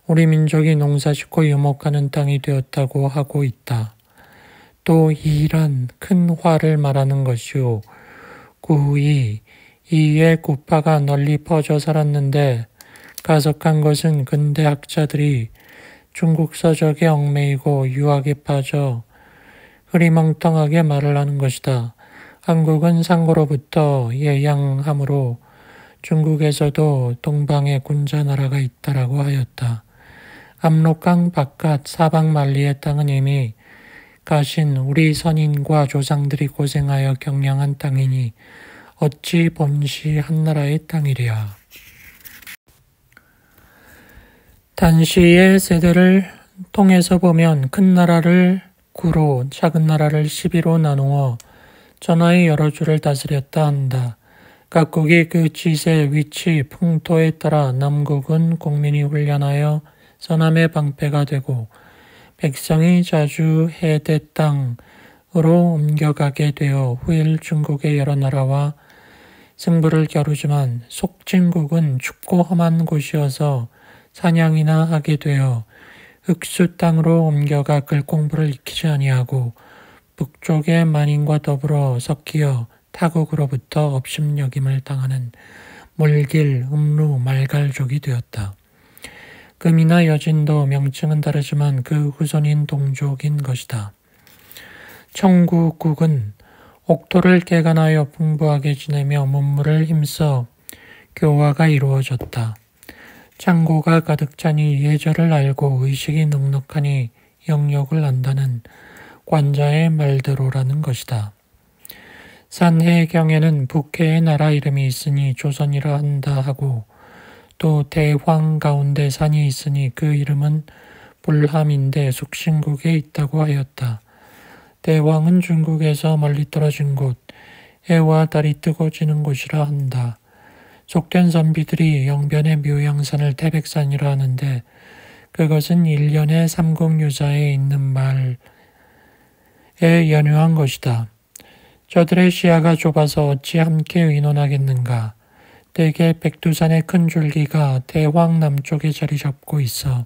[SPEAKER 1] 우리 민족이 농사짓고 유목하는 땅이 되었다고 하고 있다. 또 이란 큰 화를 말하는 것이요. 구의 이의 구파가 널리 퍼져 살았는데 가석한 것은 근대 학자들이 중국 서적에 얽매이고 유학에 빠져 흐리멍텅하게 말을 하는 것이다. 한국은 상고로부터 예양함으로 중국에서도 동방에 군자나라가 있다라고 하였다. 압록강 바깥 사방만리의 땅은 이미 가신 우리 선인과 조상들이 고생하여 경량한 땅이니 어찌 본시 한나라의 땅이랴. 단시의 세대를 통해서 보면 큰 나라를 9로 작은 나라를 12로 나누어 전하의 여러 주를 다스렸다 한다. 각국이 그 지세, 위치, 풍토에 따라 남국은 국민이 훈련하여 서남의 방패가 되고 백성이 자주 해대 땅으로 옮겨가게 되어 후일 중국의 여러 나라와 승부를 겨루지만 속진국은 춥고 험한 곳이어서 사냥이나 하게 되어 흑수 땅으로 옮겨가 글공부를 익히지 아니하고 북쪽의 만인과 더불어 섞여 타국으로부터 업심여김을 당하는 물길, 음루, 말갈족이 되었다. 금이나 여진도 명칭은 다르지만 그 후손인 동족인 것이다. 청구국은 옥토를 개간하여 풍부하게 지내며 문물을 힘써 교화가 이루어졌다. 창고가 가득 차니 예절을 알고 의식이 넉넉하니 영역을 안다는 관자의 말대로라는 것이다. 산해경에는 북해의 나라 이름이 있으니 조선이라 한다 하고 또 대황 가운데 산이 있으니 그 이름은 불함인데 숙신국에 있다고 하였다. 대황은 중국에서 멀리 떨어진 곳, 해와 달이 뜨고 지는 곳이라 한다. 속된 선비들이 영변의 묘양산을 태백산이라 하는데 그것은 일련의 삼국유사에 있는 말에 연유한 것이다. 저들의 시야가 좁아서 어찌 함께 의논하겠는가. 대개 백두산의 큰 줄기가 대황 남쪽에 자리 잡고 있어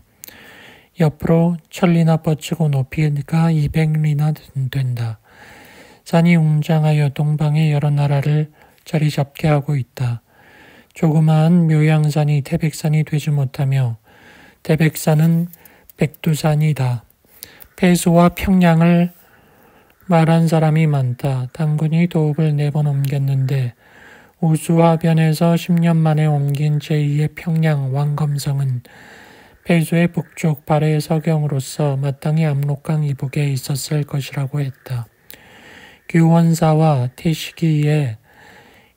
[SPEAKER 1] 옆으로 천리나 뻗치고 높이가 200리나 된다. 산이 웅장하여 동방의 여러 나라를 자리 잡게 하고 있다. 조그마한 묘양산이 태백산이 되지 못하며 태백산은 백두산이다. 폐수와 평양을 말한 사람이 많다. 당군이 도읍을 4번 옮겼는데 우수하변에서 10년 만에 옮긴 제2의 평양 왕검성은 폐수의 북쪽 발해 서경으로서 마땅히 압록강 이북에 있었을 것이라고 했다. 규원사와 태시기에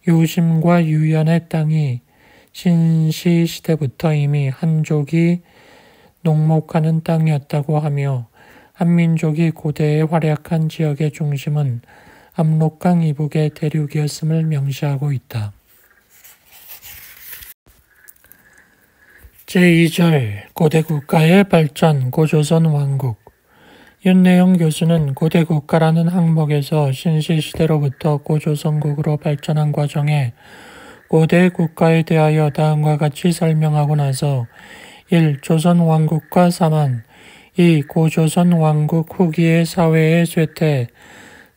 [SPEAKER 1] 유심과 유연의 땅이 신시시대부터 이미 한족이 농목하는 땅이었다고 하며 한민족이 고대의 활약한 지역의 중심은 압록강 이북의 대륙이었음을 명시하고 있다. 제2절 고대 국가의 발전 고조선 왕국. 윤내영 교수는 고대 국가라는 항목에서 신시시대로부터 고조선국으로 발전한 과정에 고대 국가에 대하여 다음과 같이 설명하고 나서 1. 조선 왕국과 사만 2. 고조선 왕국 후기의 사회의 쇠퇴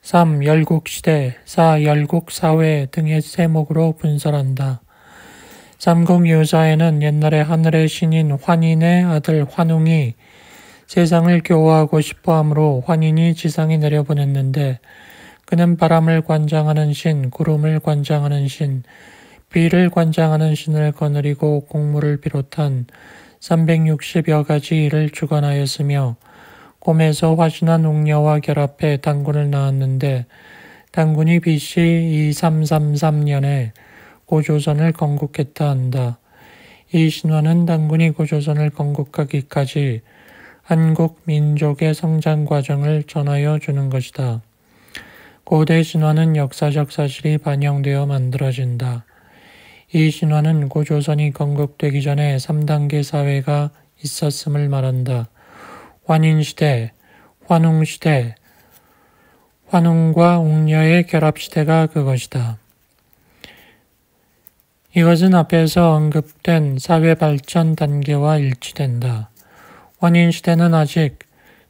[SPEAKER 1] 3. 열국시대 4. 열국사회 등의 세목으로 분설한다. 삼국유사에는 옛날에 하늘의 신인 환인의 아들 환웅이 세상을 교화하고 싶어하므로 환인이 지상에 내려보냈는데 그는 바람을 관장하는 신, 구름을 관장하는 신, 비를 관장하는 신을 거느리고 공무를 비롯한 360여 가지 일을 주관하였으며 곰에서 화신한 웅녀와 결합해 단군을 낳았는데 단군이 BC 2333년에 고조선을 건국했다 한다. 이 신화는 단군이 고조선을 건국하기까지 한국 민족의 성장 과정을 전하여 주는 것이다. 고대 신화는 역사적 사실이 반영되어 만들어진다. 이 신화는 고조선이 건국되기 전에 3단계 사회가 있었음을 말한다. 환인시대, 환웅시대, 환웅과 웅녀의 결합시대가 그것이다. 이것은 앞에서 언급된 사회 발전 단계와 일치된다. 환인시대는 아직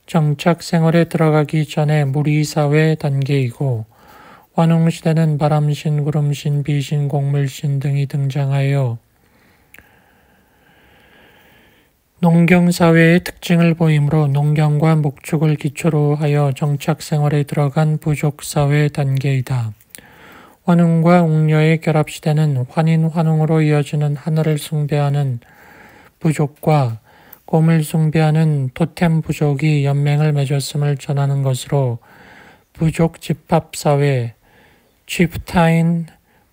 [SPEAKER 1] 정착 생활에 들어가기 전에 무리사회 단계이고 환웅시대는 바람신, 구름신, 비신, 곡물신 등이 등장하여 농경사회의 특징을 보이므로 농경과 목축을 기초로 하여 정착 생활에 들어간 부족사회 단계이다. 환웅과 웅녀의 결합시대는 환인, 환웅으로 이어지는 하늘을 숭배하는 부족과 곰을 숭배하는 토템 부족이 연맹을 맺었음을 전하는 것으로 부족 집합사회, chieftain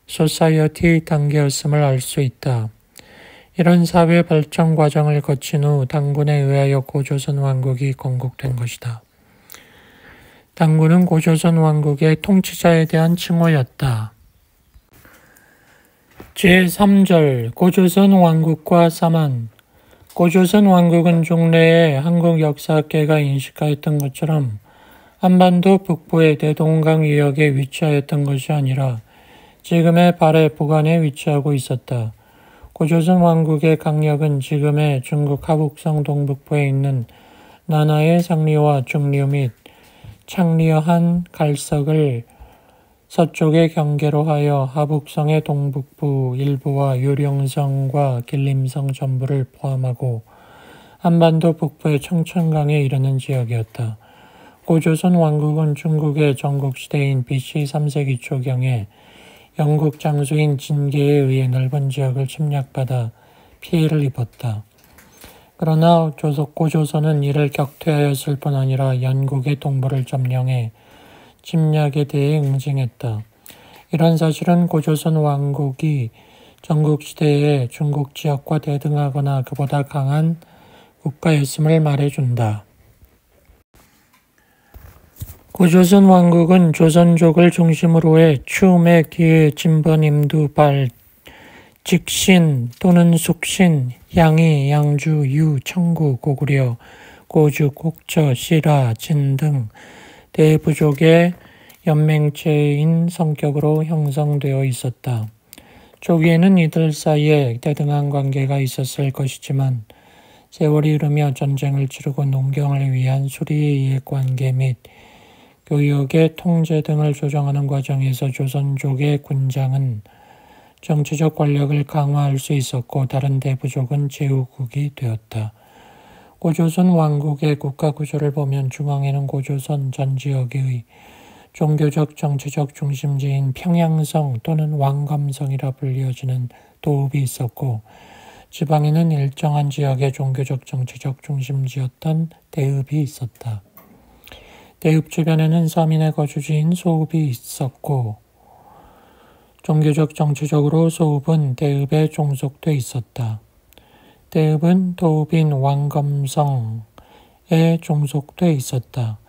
[SPEAKER 1] society 단계였음을 알 수 있다. 이런 사회 발전 과정을 거친 후 단군에 의하여 고조선 왕국이 건국된 것이다. 단군은 고조선 왕국의 통치자에 대한 칭호였다. 제3절 고조선 왕국과 사만. 고조선 왕국은 종래에 한국 역사학계가 인식하였던 것처럼 한반도 북부의 대동강 유역에 위치하였던 것이 아니라 지금의 발해 북한에 위치하고 있었다. 고조선 왕국의 강력은 지금의 중국 하북성 동북부에 있는 나나의 상리와 중류 및 창리어한 갈석을 서쪽의 경계로 하여 하북성의 동북부 일부와 유령성과 길림성 전부를 포함하고 한반도 북부의 청천강에 이르는 지역이었다. 고조선 왕국은 중국의 전국시대인 BC 3세기 초경에 영국 장수인 진계에 의해 넓은 지역을 침략받아 피해를 입었다. 그러나 고조선은 이를 격퇴하였을 뿐 아니라 연국의 동부를 점령해 침략에 대해 응징했다. 이런 사실은 고조선 왕국이 전국시대에 중국 지역과 대등하거나 그보다 강한 국가였음을 말해준다. 고조선 왕국은 조선족을 중심으로 해 추매, 기회, 진번, 임두, 발, 직신 또는 숙신, 양이, 양주, 유, 청구, 고구려, 고주, 곡처, 시라, 진 등 대부족의 연맹체인 성격으로 형성되어 있었다. 초기에는 이들 사이에 대등한 관계가 있었을 것이지만 세월이 흐르며 전쟁을 치르고 농경을 위한 수리의 이해관계 및 교역의 통제 등을 조정하는 과정에서 조선족의 군장은 정치적 권력을 강화할 수 있었고 다른 대부족은 제후국이 되었다. 고조선 왕국의 국가 구조를 보면 중앙에는 고조선 전 지역의 종교적 정치적 중심지인 평양성 또는 왕검성이라 불리어지는 도읍이 있었고 지방에는 일정한 지역의 종교적 정치적 중심지였던 대읍이 있었다. 대읍 주변에는 서민의 거주지인 소읍이 있었고 종교적 정치적으로 소읍은 대읍에 종속돼 있었다. 대읍은 도읍인 왕검성에 종속돼 있었다.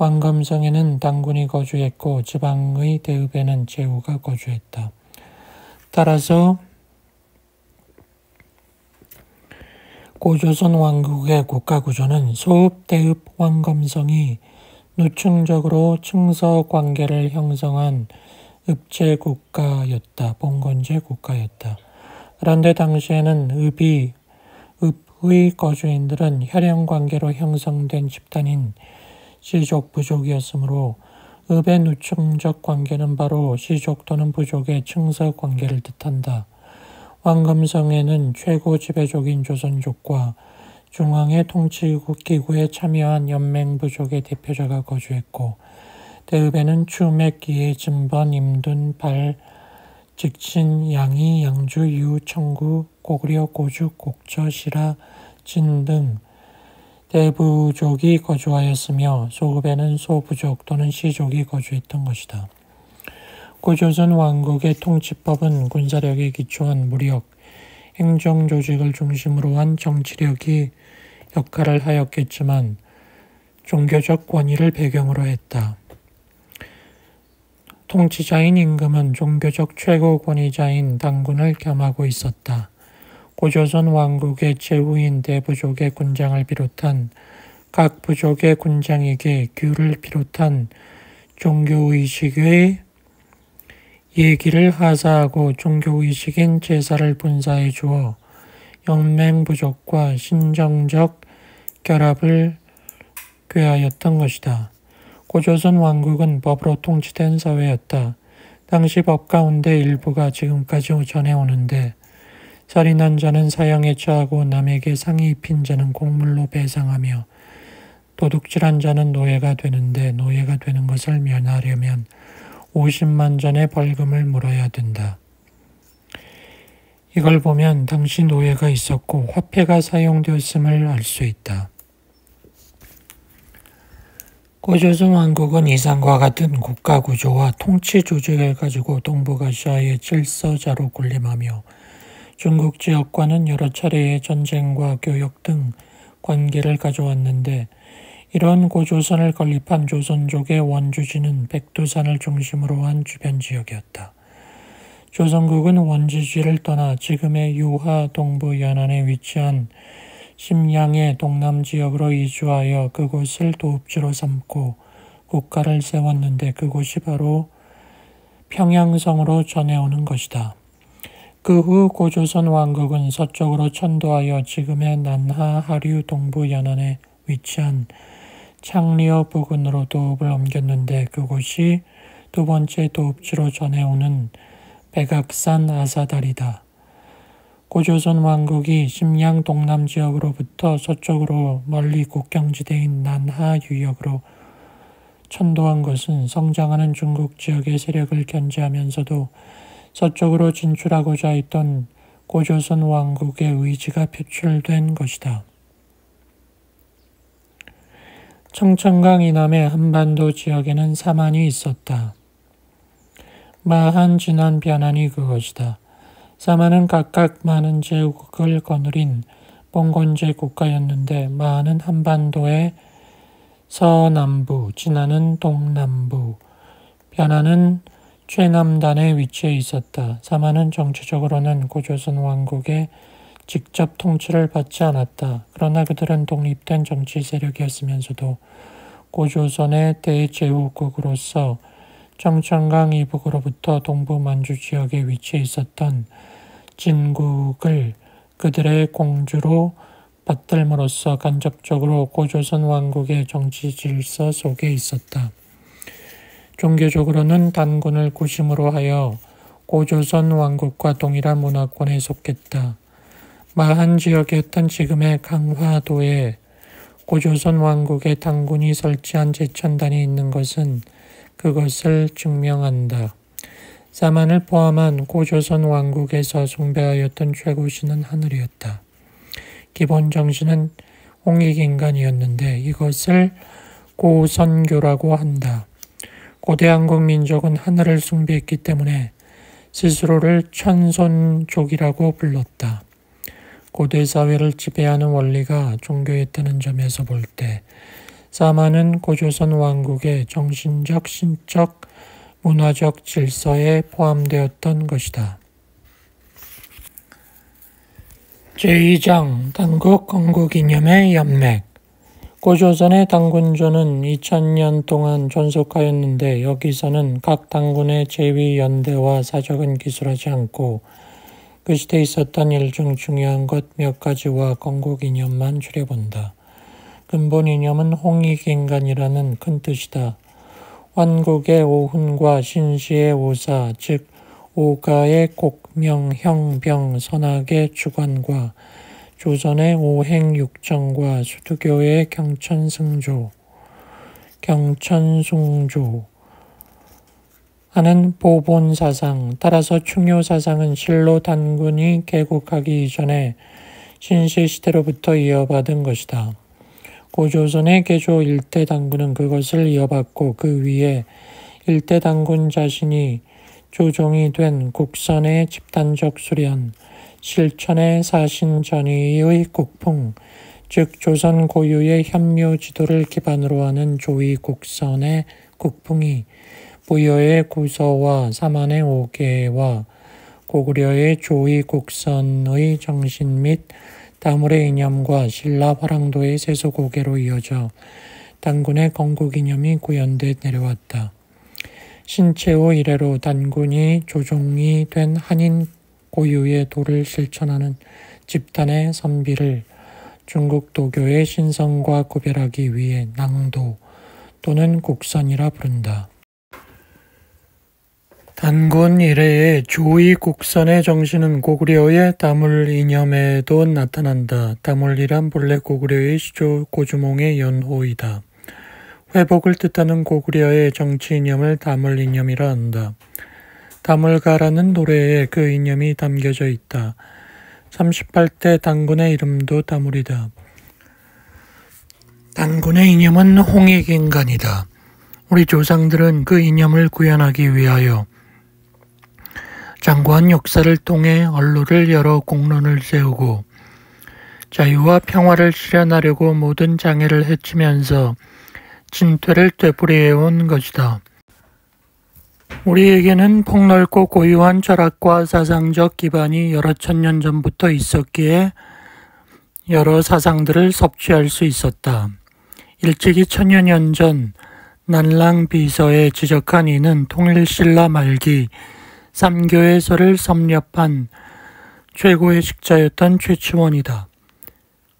[SPEAKER 1] 왕검성에는 당군이 거주했고 지방의 대읍에는 제후가 거주했다. 따라서 고조선 왕국의 국가구조는 소읍, 대읍, 왕검성이 누층적으로 층서 관계를 형성한 읍제국가였다. 봉건제 국가였다. 그런데 당시에는 읍의 거주인들은 혈연관계로 형성된 집단인 시족, 부족이었으므로 읍의 누층적 관계는 바로 시족 또는 부족의 층서 관계를 뜻한다. 왕검성에는 최고 지배족인 조선족과 중앙의 통치기구에 참여한 연맹부족의 대표자가 거주했고 대읍에는 추, 맥, 기해, 진번, 임둔, 발, 직신, 양이, 양주, 유, 청구, 고구려, 고죽, 곡저, 시라, 진 등 대부족이 거주하였으며 소읍에는 소부족 또는 시족이 거주했던 것이다. 고조선 왕국의 통치법은 군사력에 기초한 무력, 행정조직을 중심으로 한 정치력이 역할을 하였겠지만 종교적 권위를 배경으로 했다. 통치자인 임금은 종교적 최고 권위자인 당군을 겸하고 있었다. 고조선 왕국의 제후인 대부족의 군장을 비롯한 각 부족의 군장에게 규를 비롯한 종교의식의 예기를 하사하고 종교의식인 제사를 분사해 주어 연맹부족과 신정적 결합을 꾀하였던 것이다. 고조선 왕국은 법으로 통치된 사회였다. 당시 법 가운데 일부가 지금까지 전해오는데 살인한 자는 사형에 처하고 남에게 상이 입힌 자는 공물로 배상하며 도둑질한 자는 노예가 되는데 노예가 되는 것을 면하려면 50만 전의 벌금을 물어야 된다. 이걸 보면 당시 노예가 있었고 화폐가 사용되었음을 알 수 있다. 고조선 왕국은 이상과 같은 국가구조와 통치 조직을 가지고 동북아시아의 질서자로 군림하며 중국 지역과는 여러 차례의 전쟁과 교역 등 관계를 가져왔는데 이런 고조선을 건립한 조선족의 원주지는 백두산을 중심으로 한 주변 지역이었다. 조선국은 원주지를 떠나 지금의 유하 동부 연안에 위치한 심양의 동남 지역으로 이주하여 그곳을 도읍지로 삼고 국가를 세웠는데 그곳이 바로 평양성으로 전해오는 것이다. 그 후 고조선 왕국은 서쪽으로 천도하여 지금의 난하 하류 동부 연안에 위치한 창리어 부근으로 도읍을 옮겼는데 그곳이 두 번째 도읍지로 전해오는 백악산 아사달이다. 고조선 왕국이 심양 동남 지역으로부터 서쪽으로 멀리 국경지대인 난하 유역으로 천도한 것은 성장하는 중국 지역의 세력을 견제하면서도 서쪽으로 진출하고자 했던 고조선 왕국의 의지가 표출된 것이다. 청천강 이남의 한반도 지역에는 사만이 있었다. 마한, 진한, 변한이 그것이다. 사만은 각각 많은 제국을 거느린 봉건제 국가였는데 마한은 한반도의 서남부, 진한은 동남부, 변한은 최남단에 위치해 있었다. 사만은 정치적으로는 고조선 왕국의 직접 통치를 받지 않았다. 그러나 그들은 독립된 정치 세력이었으면서도 고조선의 대제후국으로서 정천강 이북으로부터 동부 만주 지역에 위치해 있었던 진국을 그들의 공주로 받들므로써 간접적으로 고조선 왕국의 정치 질서 속에 있었다. 종교적으로는 단군을 구심으로 하여 고조선 왕국과 동일한 문화권에 속했다. 마한 지역이었던 지금의 강화도에 고조선 왕국의 단군이 설치한 제천단이 있는 것은 그것을 증명한다. 사만을 포함한 고조선 왕국에서 숭배하였던 최고신은 하늘이었다. 기본 정신은 홍익인간이었는데 이것을 고선교라고 한다. 고대 한국 민족은 하늘을 숭배했기 때문에 스스로를 천손족이라고 불렀다. 고대 사회를 지배하는 원리가 종교였다는 점에서 볼 때 사만은 고조선 왕국의 정신적, 신적, 문화적 질서에 포함되었던 것이다. 제2장 단국 건국 이념의 연맥. 고조선의 단군조는 2000년 동안 존속하였는데 여기서는 각 단군의 제위 연대와 사적은 기술하지 않고 그 시대에 있었던 일 중 중요한 것 몇 가지와 건국 이념만 추려본다. 근본 이념은 홍익인간이라는 큰 뜻이다. 환국의 오훈과 신시의 오사, 즉 오가의 곡명, 형병, 선악의 주관과 조선의 오행육정과 수두교의 경천승조 하는 보본사상, 따라서 충효사상은 실로 단군이 개국하기 이전에 신시시대로부터 이어받은 것이다. 고조선의 개조 일대 단군은 그것을 이어받고 그 위에 일대 단군 자신이 조종이 된 국선의 집단적 수련, 실천의 사신전의의 국풍, 즉 조선 고유의 현묘 지도를 기반으로 하는 조의 국선의 국풍이 부여의 구서와 사만의 오계와 고구려의 조의 국선의 정신 및 다물의 이념과 신라 화랑도의 세속오계로 이어져 단군의 건국 이념이 구현돼 내려왔다. 신채호 이래로 단군이 조종이 된 한인 고유의 도를 실천하는 집단의 선비를 중국 도교의 신성과 구별하기 위해 낭도 또는 국선이라 부른다. 단군 이래의 조의 국선의 정신은 고구려의 다물 이념에도 나타난다. 다물이란 본래 고구려의 시조 고주몽의 연호이다. 회복을 뜻하는 고구려의 정치 이념을 다물 이념이라 한다. 다물가라는 노래에 그 이념이 담겨져 있다. 38대 단군의 이름도 다물이다. 단군의 이념은 홍익인간이다. 우리 조상들은 그 이념을 구현하기 위하여 장구한 역사를 통해 언로를 열어 공론을 세우고 자유와 평화를 실현하려고 모든 장애를 헤치면서 진퇴를 되풀이해온 것이다. 우리에게는 폭넓고 고유한 철학과 사상적 기반이 여러 천년 전부터 있었기에 여러 사상들을 섭취할 수 있었다. 일찍이 천여 년 전 난랑비서에 지적한 이는 통일신라 말기 삼교에서를 섭렵한 최고의 식자였던 최치원이다.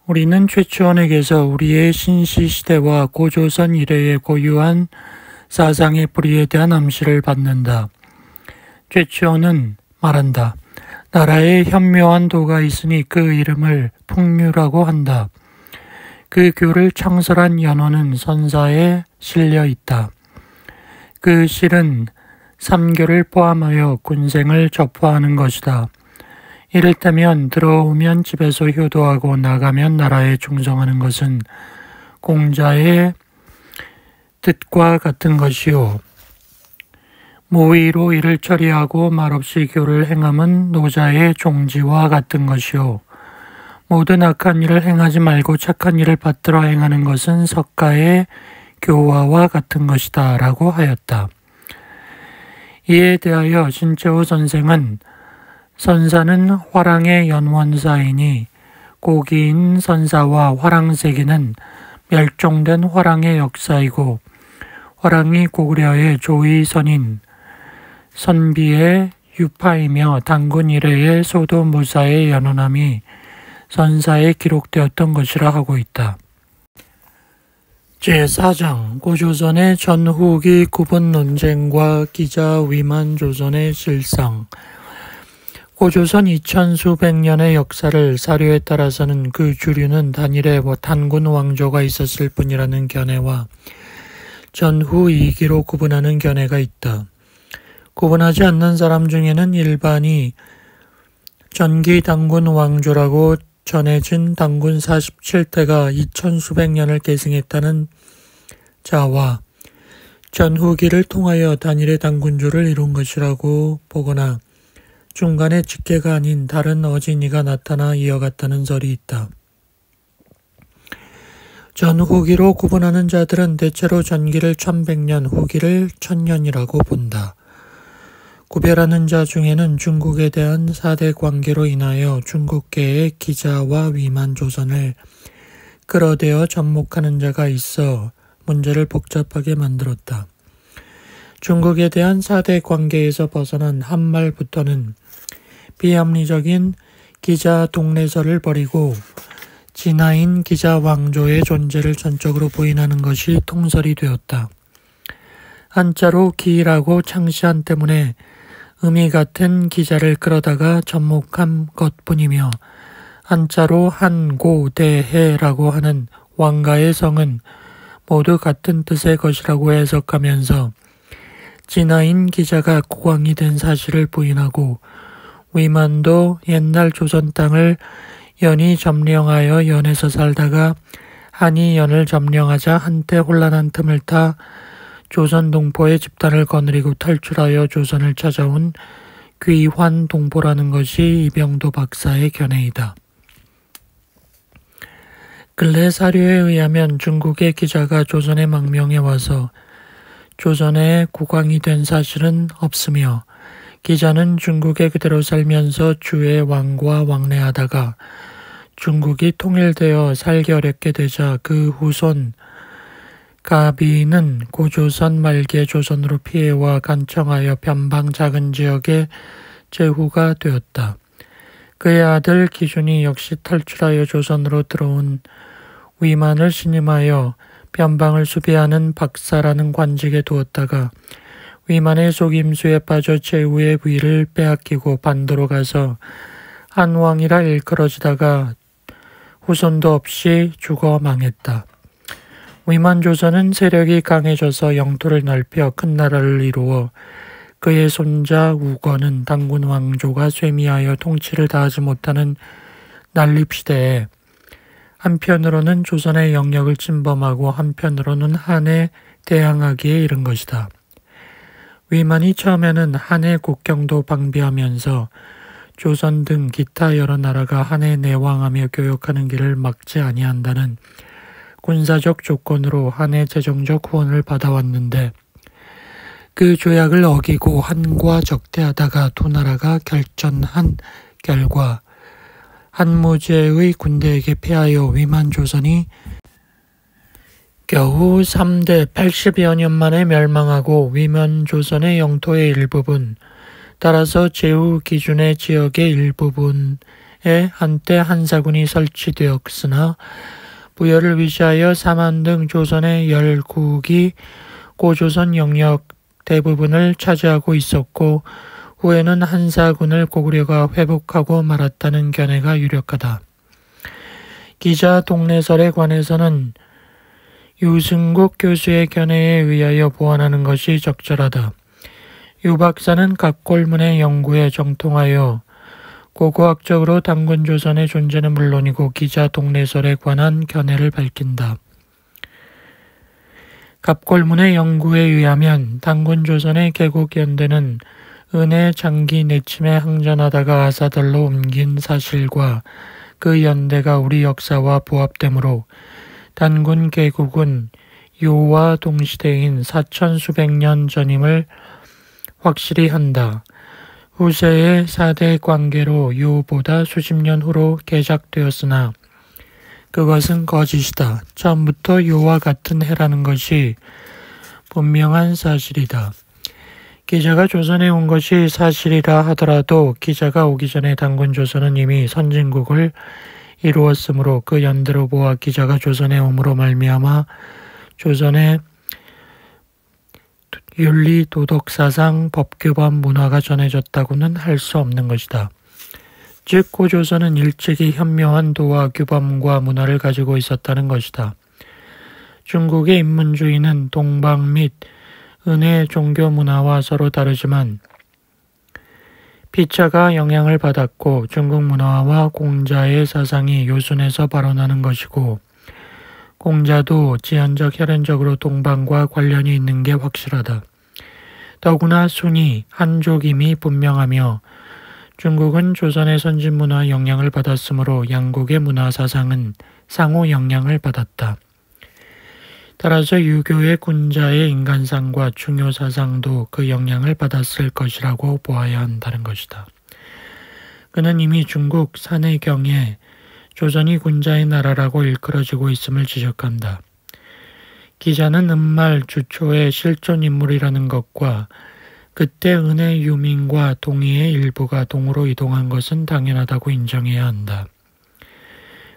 [SPEAKER 1] 우리는 최치원에게서 우리의 신시시대와 고조선 이래의 고유한 사상의 뿌리에 대한 암시를 받는다. 최치원은 말한다. 나라에 현묘한 도가 있으니 그 이름을 풍류라고 한다. 그 교를 창설한 연호는 선사에 실려 있다. 그 실은 삼교를 포함하여 군생을 접화하는 것이다. 이를테면 들어오면 집에서 효도하고 나가면 나라에 충성하는 것은 공자의 뜻과 같은 것이요. 모의로 일을 처리하고 말없이 교를 행함은 노자의 종지와 같은 것이요. 모든 악한 일을 행하지 말고 착한 일을 받들어 행하는 것은 석가의 교화와 같은 것이다 라고 하였다. 이에 대하여 신채호 선생은 선사는 화랑의 연원사이니 고기인 선사와 화랑세기는 멸종된 화랑의 역사이고 화랑이 고구려의 조의 선인 선비의 유파이며 단군 이래의 소도 무사의 연호남이 선사에 기록되었던 것이라 하고 있다. 제4장 고조선의 전후기 구분 논쟁과 기자 위만 조선의 실상. 고조선 2000수백 년의 역사를 사료에 따라서는 그 주류는 단일의 단군 왕조가 있었을 뿐이라는 견해와 전후 2기로 구분하는 견해가 있다. 구분하지 않는 사람 중에는 일반이 전기 단군 왕조라고 전해진 단군 47대가 2000수백 년을 계승했다는 자와 전후기를 통하여 단일의 단군조를 이룬 것이라고 보거나 중간에 직계가 아닌 다른 어진이가 나타나 이어갔다는 설이 있다. 전후기로 구분하는 자들은 대체로 전기를 1100년, 후기를 1000년이라고 본다. 구별하는 자 중에는 중국에 대한 4대 관계로 인하여 중국계의 기자와 위만 조선을 끌어대어 접목하는 자가 있어 문제를 복잡하게 만들었다. 중국에 대한 4대 관계에서 벗어난 한말부터는 비합리적인 기자 동래설을 버리고 진화인 기자 왕조의 존재를 전적으로 부인하는 것이 통설이 되었다. 한자로 기라고 창시한 때문에 의미 같은 기자를 끌어다가 접목한 것뿐이며 한자로 한고대해라고 하는 왕가의 성은 모두 같은 뜻의 것이라고 해석하면서 진화인 기자가 국왕이 된 사실을 부인하고 위만도 옛날 조선 땅을 연이 점령하여 연에서 살다가 한이 연을 점령하자 한때 혼란한 틈을 타 조선 동포의 집단을 거느리고 탈출하여 조선을 찾아온 귀환 동포라는 것이 이병도 박사의 견해이다. 근래 사료에 의하면 중국의 기자가 조선의 망명에 와서 조선의 국왕이 된 사실은 없으며 기자는 중국에 그대로 살면서 주의 왕과 왕래하다가 중국이 통일되어 살기 어렵게 되자 그 후손 가비는 고조선 말기의 조선으로 피해와 간청하여 변방 작은 지역의 제후가 되었다. 그의 아들 기준이 역시 탈출하여 조선으로 들어온 위만을 신임하여 변방을 수비하는 박사라는 관직에 두었다가 위만의 속임수에 빠져 제후의 위를 빼앗기고 반도로 가서 한왕이라 일컬어지다가 후손도 없이 죽어 망했다. 위만 조선은 세력이 강해져서 영토를 넓혀 큰 나라를 이루어 그의 손자 우건은 단군 왕조가 쇠미하여 통치를 다하지 못하는 난립시대에 한편으로는 조선의 영역을 침범하고 한편으로는 한에 대항하기에 이른 것이다. 위만이 처음에는 한의 국경도 방비하면서 조선 등 기타 여러 나라가 한에 내왕하며 교역하는 길을 막지 아니한다는 군사적 조건으로 한의 재정적 후원을 받아왔는데 그 조약을 어기고 한과 적대하다가 두 나라가 결전한 결과 한무제의 군대에게 패하여 위만 조선이 겨우 3대 80여 년 만에 멸망하고 위만 조선의 영토의 일부분, 따라서 제후 기준의 지역의 일부분에 한때 한사군이 설치되었으나 부여를 위시하여 삼한 등 조선의 10국이 고조선 영역 대부분을 차지하고 있었고 후에는 한사군을 고구려가 회복하고 말았다는 견해가 유력하다. 기자 동래설에 관해서는 유승국 교수의 견해에 의하여 보완하는 것이 적절하다. 유 박사는 갑골문의 연구에 정통하여 고고학적으로 단군 조선의 존재는 물론이고 기자 동래설에 관한 견해를 밝힌다. 갑골문의 연구에 의하면 단군 조선의 개국 연대는 은의 장기 내침에 항전하다가 아사들로 옮긴 사실과 그 연대가 우리 역사와 부합되므로 단군 개국은 요와 동시대인 4000수백 년 전임을 확실히 한다. 후세의 4대 관계로 요보다 수십 년 후로 개작되었으나 그것은 거짓이다. 처음부터 요와 같은 해라는 것이 분명한 사실이다. 기자가 조선에 온 것이 사실이라 하더라도 기자가 오기 전에 당군 조선은 이미 선진국을 이루었으므로 그 연대로 보아 기자가 조선에 옴으로 말미암아 조선의 윤리, 도덕, 사상, 법규범, 문화가 전해졌다고는 할 수 없는 것이다. 즉 고조선은 일찍이 현묘한 도와 규범과 문화를 가지고 있었다는 것이다. 중국의 인문주의는 동방 및 은의 종교 문화와 서로 다르지만 피차가 영향을 받았고 중국 문화와 공자의 사상이 요순에서 발원하는 것이고 공자도 지연적 혈연적으로 동방과 관련이 있는 게 확실하다. 더구나 순이 한족임이 분명하며 중국은 조선의 선진문화 영향을 받았으므로 양국의 문화 사상은 상호 영향을 받았다. 따라서 유교의 군자의 인간상과 중요사상도 그 영향을 받았을 것이라고 보아야 한다는 것이다. 그는 이미 중국 산해경에 조선이 군자의 나라라고 일컬어지고 있음을 지적한다. 기자는 은말 주초의 실존 인물이라는 것과 그때 은의 유민과 동의의 일부가 동으로 이동한 것은 당연하다고 인정해야 한다.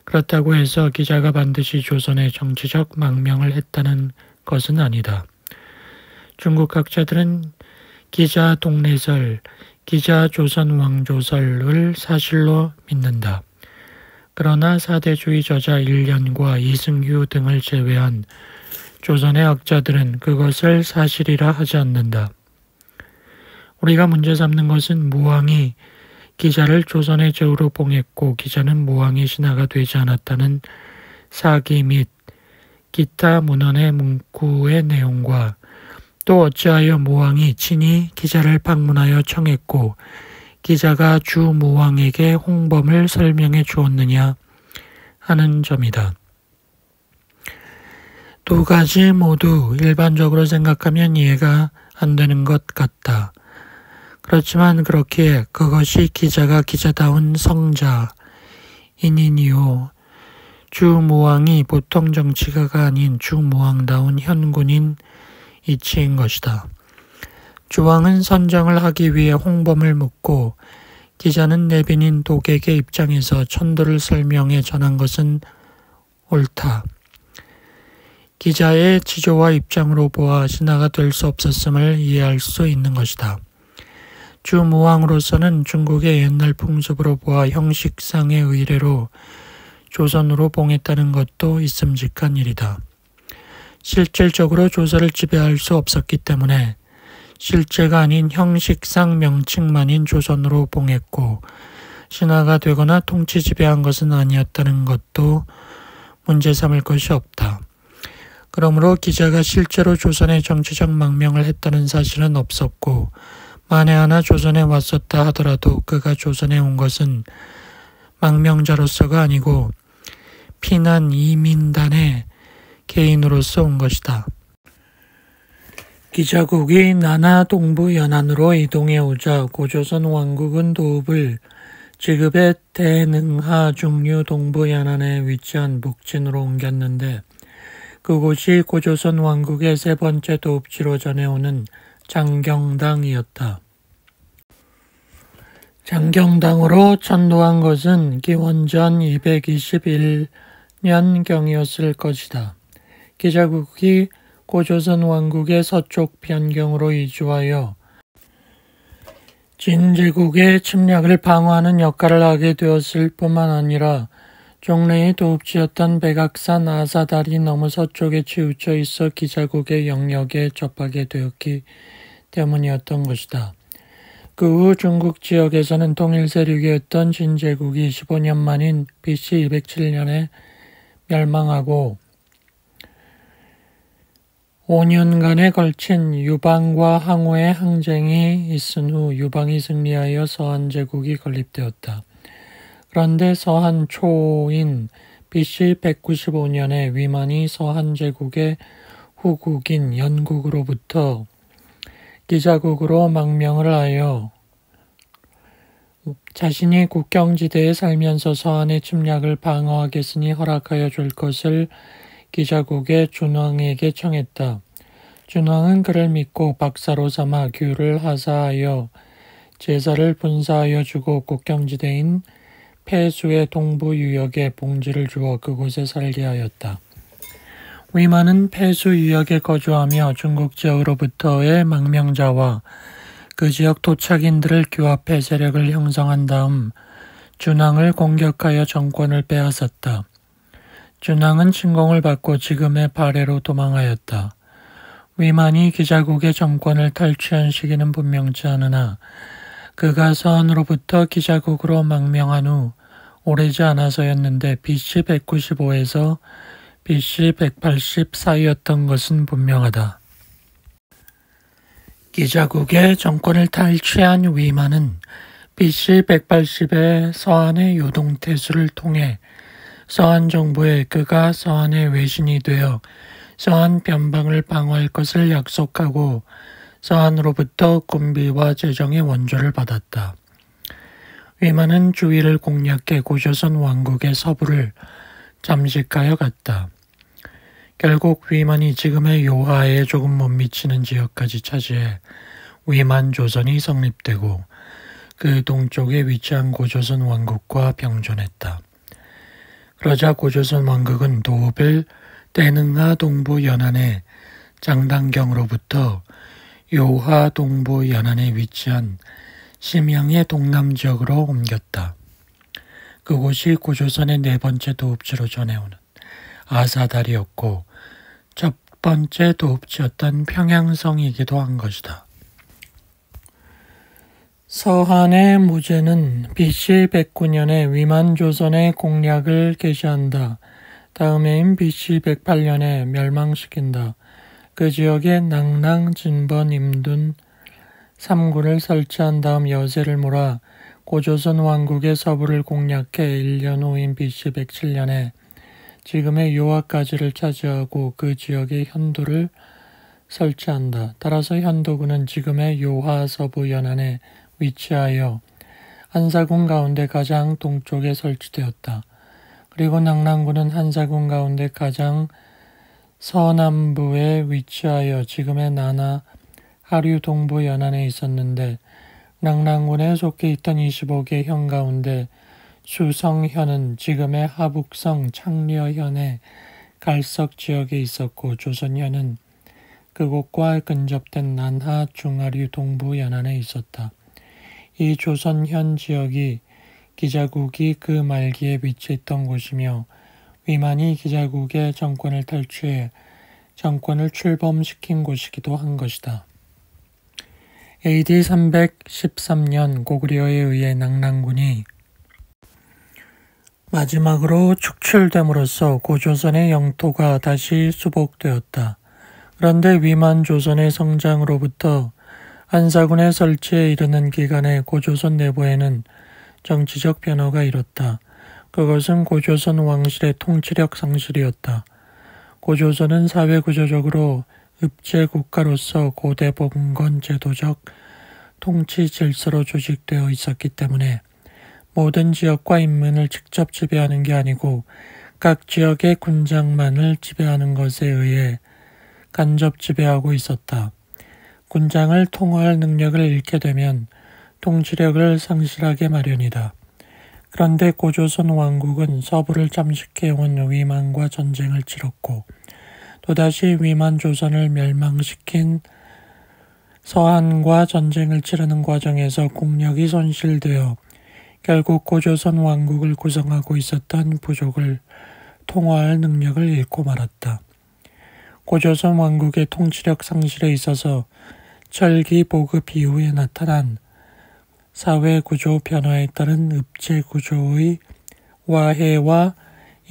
[SPEAKER 1] 그렇다고 해서 기자가 반드시 조선의 정치적 망명을 했다는 것은 아니다. 중국 학자들은 기자 동래설, 기자 조선 왕조설을 사실로 믿는다. 그러나 사대주의 저자 일련과 이승휴 등을 제외한 조선의 학자들은 그것을 사실이라 하지 않는다. 우리가 문제 삼는 것은 무왕이 기자를 조선의 제후로 봉했고 기자는 무왕의 신하가 되지 않았다는 사기 및 기타 문헌의 문구의 내용과 또 어찌하여 무왕이 친히 기자를 방문하여 청했고 기자가 주 무왕에게 홍범을 설명해 주었느냐 하는 점이다. 두 가지 모두 일반적으로 생각하면 이해가 안 되는 것 같다. 그렇지만 그렇기에 그것이 기자가 기자다운 성자인이니요. 주무왕이 보통 정치가가 아닌 주무왕다운 현군인 이치인 것이다. 주왕은 선정을 하기 위해 홍범을 묻고 기자는 내빈인 독객의 입장에서 천도를 설명해 전한 것은 옳다. 기자의 지조와 입장으로 보아 신하가 될 수 없었음을 이해할 수 있는 것이다. 주무왕으로서는 중국의 옛날 풍습으로 보아 형식상의 의례로 조선으로 봉했다는 것도 있음직한 일이다. 실질적으로 조선을 지배할 수 없었기 때문에 실제가 아닌 형식상 명칭만인 조선으로 봉했고 신하가 되거나 통치 지배한 것은 아니었다는 것도 문제 삼을 것이 없다. 그러므로 기자가 실제로 조선의 정치적 망명을 했다는 사실은 없었고 만에 하나 조선에 왔었다 하더라도 그가 조선에 온 것은 망명자로서가 아니고 피난 이민단의 개인으로서 온 것이다. 기자국이 나나 동부 연안으로 이동해 오자 고조선 왕국은 도읍을 지급의 대능하 중류 동부 연안에 위치한 북진으로 옮겼는데 그곳이 고조선 왕국의 세 번째 도읍지로 전해오는 장경당이었다. 장경당으로 천도한 것은 기원전 221년경이었을 것이다. 기자국이 고조선 왕국의 서쪽 변경으로 이주하여 진제국의 침략을 방어하는 역할을 하게 되었을 뿐만 아니라 종래의 도읍지였던 백악산 아사다리 너무 서쪽에 치우쳐 있어 기자국의 영역에 접하게 되었기 때문이었던 것이다. 그 후 중국 지역에서는 통일 세력이었던 진제국이 15년 만인 BC 207년에 멸망하고 5년간에 걸친 유방과 항우의 항쟁이 있은 후 유방이 승리하여 서한제국이 건립되었다. 그런데 서한 초인 BC 195년에 위만이 서한제국의 후국인 연국으로부터 기자국으로 망명을 하여 자신이 국경지대에 살면서 서한의 침략을 방어하겠으니 허락하여 줄 것을 기자국의 준왕에게 청했다. 준왕은 그를 믿고 박사로 삼아 규를 하사하여 제사를 분사하여 주고 국경지대인 폐수의 동부 유역에 봉지를 주어 그곳에 살게 하였다. 위만은 폐수 유역에 거주하며 중국 지역으로부터의 망명자와 그 지역 토착인들을 규합해 세력을 형성한 다음 준왕을 공격하여 정권을 빼앗았다. 준왕은 침공을 받고 지금의 발해로 도망하였다. 위만이 기자국의 정권을 탈취한 시기는 분명치 않으나 그가 서한으로부터 기자국으로 망명한 후 오래지 않아서였는데 BC 195에서 BC 180 사이였던 것은 분명하다. 기자국의 정권을 탈취한 위만은 BC 180에 서한의 요동태수를 통해 서한 정부에 그가 서한의 외신이 되어 서한 변방을 방어할 것을 약속하고 서한으로부터 군비와 재정의 원조를 받았다. 위만은 주위를 공략해 고조선 왕국의 서부를 잠식하여 갔다. 결국 위만이 지금의 요하에 조금 못 미치는 지역까지 차지해 위만 조선이 성립되고 그 동쪽에 위치한 고조선 왕국과 병존했다. 그러자 고조선 왕국은 도읍을 대능하 동부 연안의 장당경으로부터 요하 동부 연안에 위치한 심양의 동남 지역으로 옮겼다. 그곳이 고조선의 네 번째 도읍지로 전해오는 아사달이었고 첫 번째 도읍지였던 평양성이기도 한 것이다. 서한의 무제는 BC 109년에 위만조선의 공략을 개시한다. 다음 해인 BC 108년에 멸망시킨다. 그 지역에 낭랑, 진번, 임둔 3구를 설치한 다음 여세를 몰아 고조선 왕국의 서부를 공략해 1년 후인 BC 107년에 지금의 요하까지를 차지하고 그 지역에 현도를 설치한다. 따라서 현도군은 지금의 요하 서부 연안에 위치하여 한사군 가운데 가장 동쪽에 설치되었다. 그리고 낭랑군은 한사군 가운데 가장 서남부에 위치하여 지금의 나나 하류 동부 연안에 있었는데 낭랑군에 속해 있던 25개 현 가운데 수성현은 지금의 하북성 창려현의 갈석 지역에 있었고 조선현은 그곳과 근접된 난하 중하류 동부 연안에 있었다. 이 조선현 지역이 기자국이 그 말기에 위치했던 곳이며 위만이 기자국의 정권을 탈취해 정권을 출범시킨 곳이기도 한 것이다. AD 313년 고구려에 의해 낭랑군이 마지막으로 축출됨으로써 고조선의 영토가 다시 수복되었다. 그런데 위만 조선의 성장으로부터 한사군의 설치에 이르는 기간에 고조선 내부에는 정치적 변화가 일었다. 그것은 고조선 왕실의 통치력 상실이었다. 고조선은 사회구조적으로 읍제국가로서 고대 봉건 제도적 통치 질서로 조직되어 있었기 때문에 모든 지역과 인민을 직접 지배하는 게 아니고 각 지역의 군장만을 지배하는 것에 의해 간접 지배하고 있었다. 군장을 통화할 능력을 잃게 되면 통치력을 상실하게 마련이다. 그런데 고조선 왕국은 서부를 잠식해온 위만과 전쟁을 치렀고 또다시 위만 조선을 멸망시킨 서한과 전쟁을 치르는 과정에서 국력이 손실되어 결국 고조선 왕국을 구성하고 있었던 부족을 통화할 능력을 잃고 말았다. 고조선 왕국의 통치력 상실에 있어서 철기 보급 이후에 나타난 사회구조 변화에 따른 읍제구조의 와해와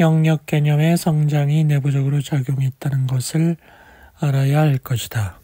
[SPEAKER 1] 영역 개념의 성장이 내부적으로 작용했다는 것을 알아야 할 것이다.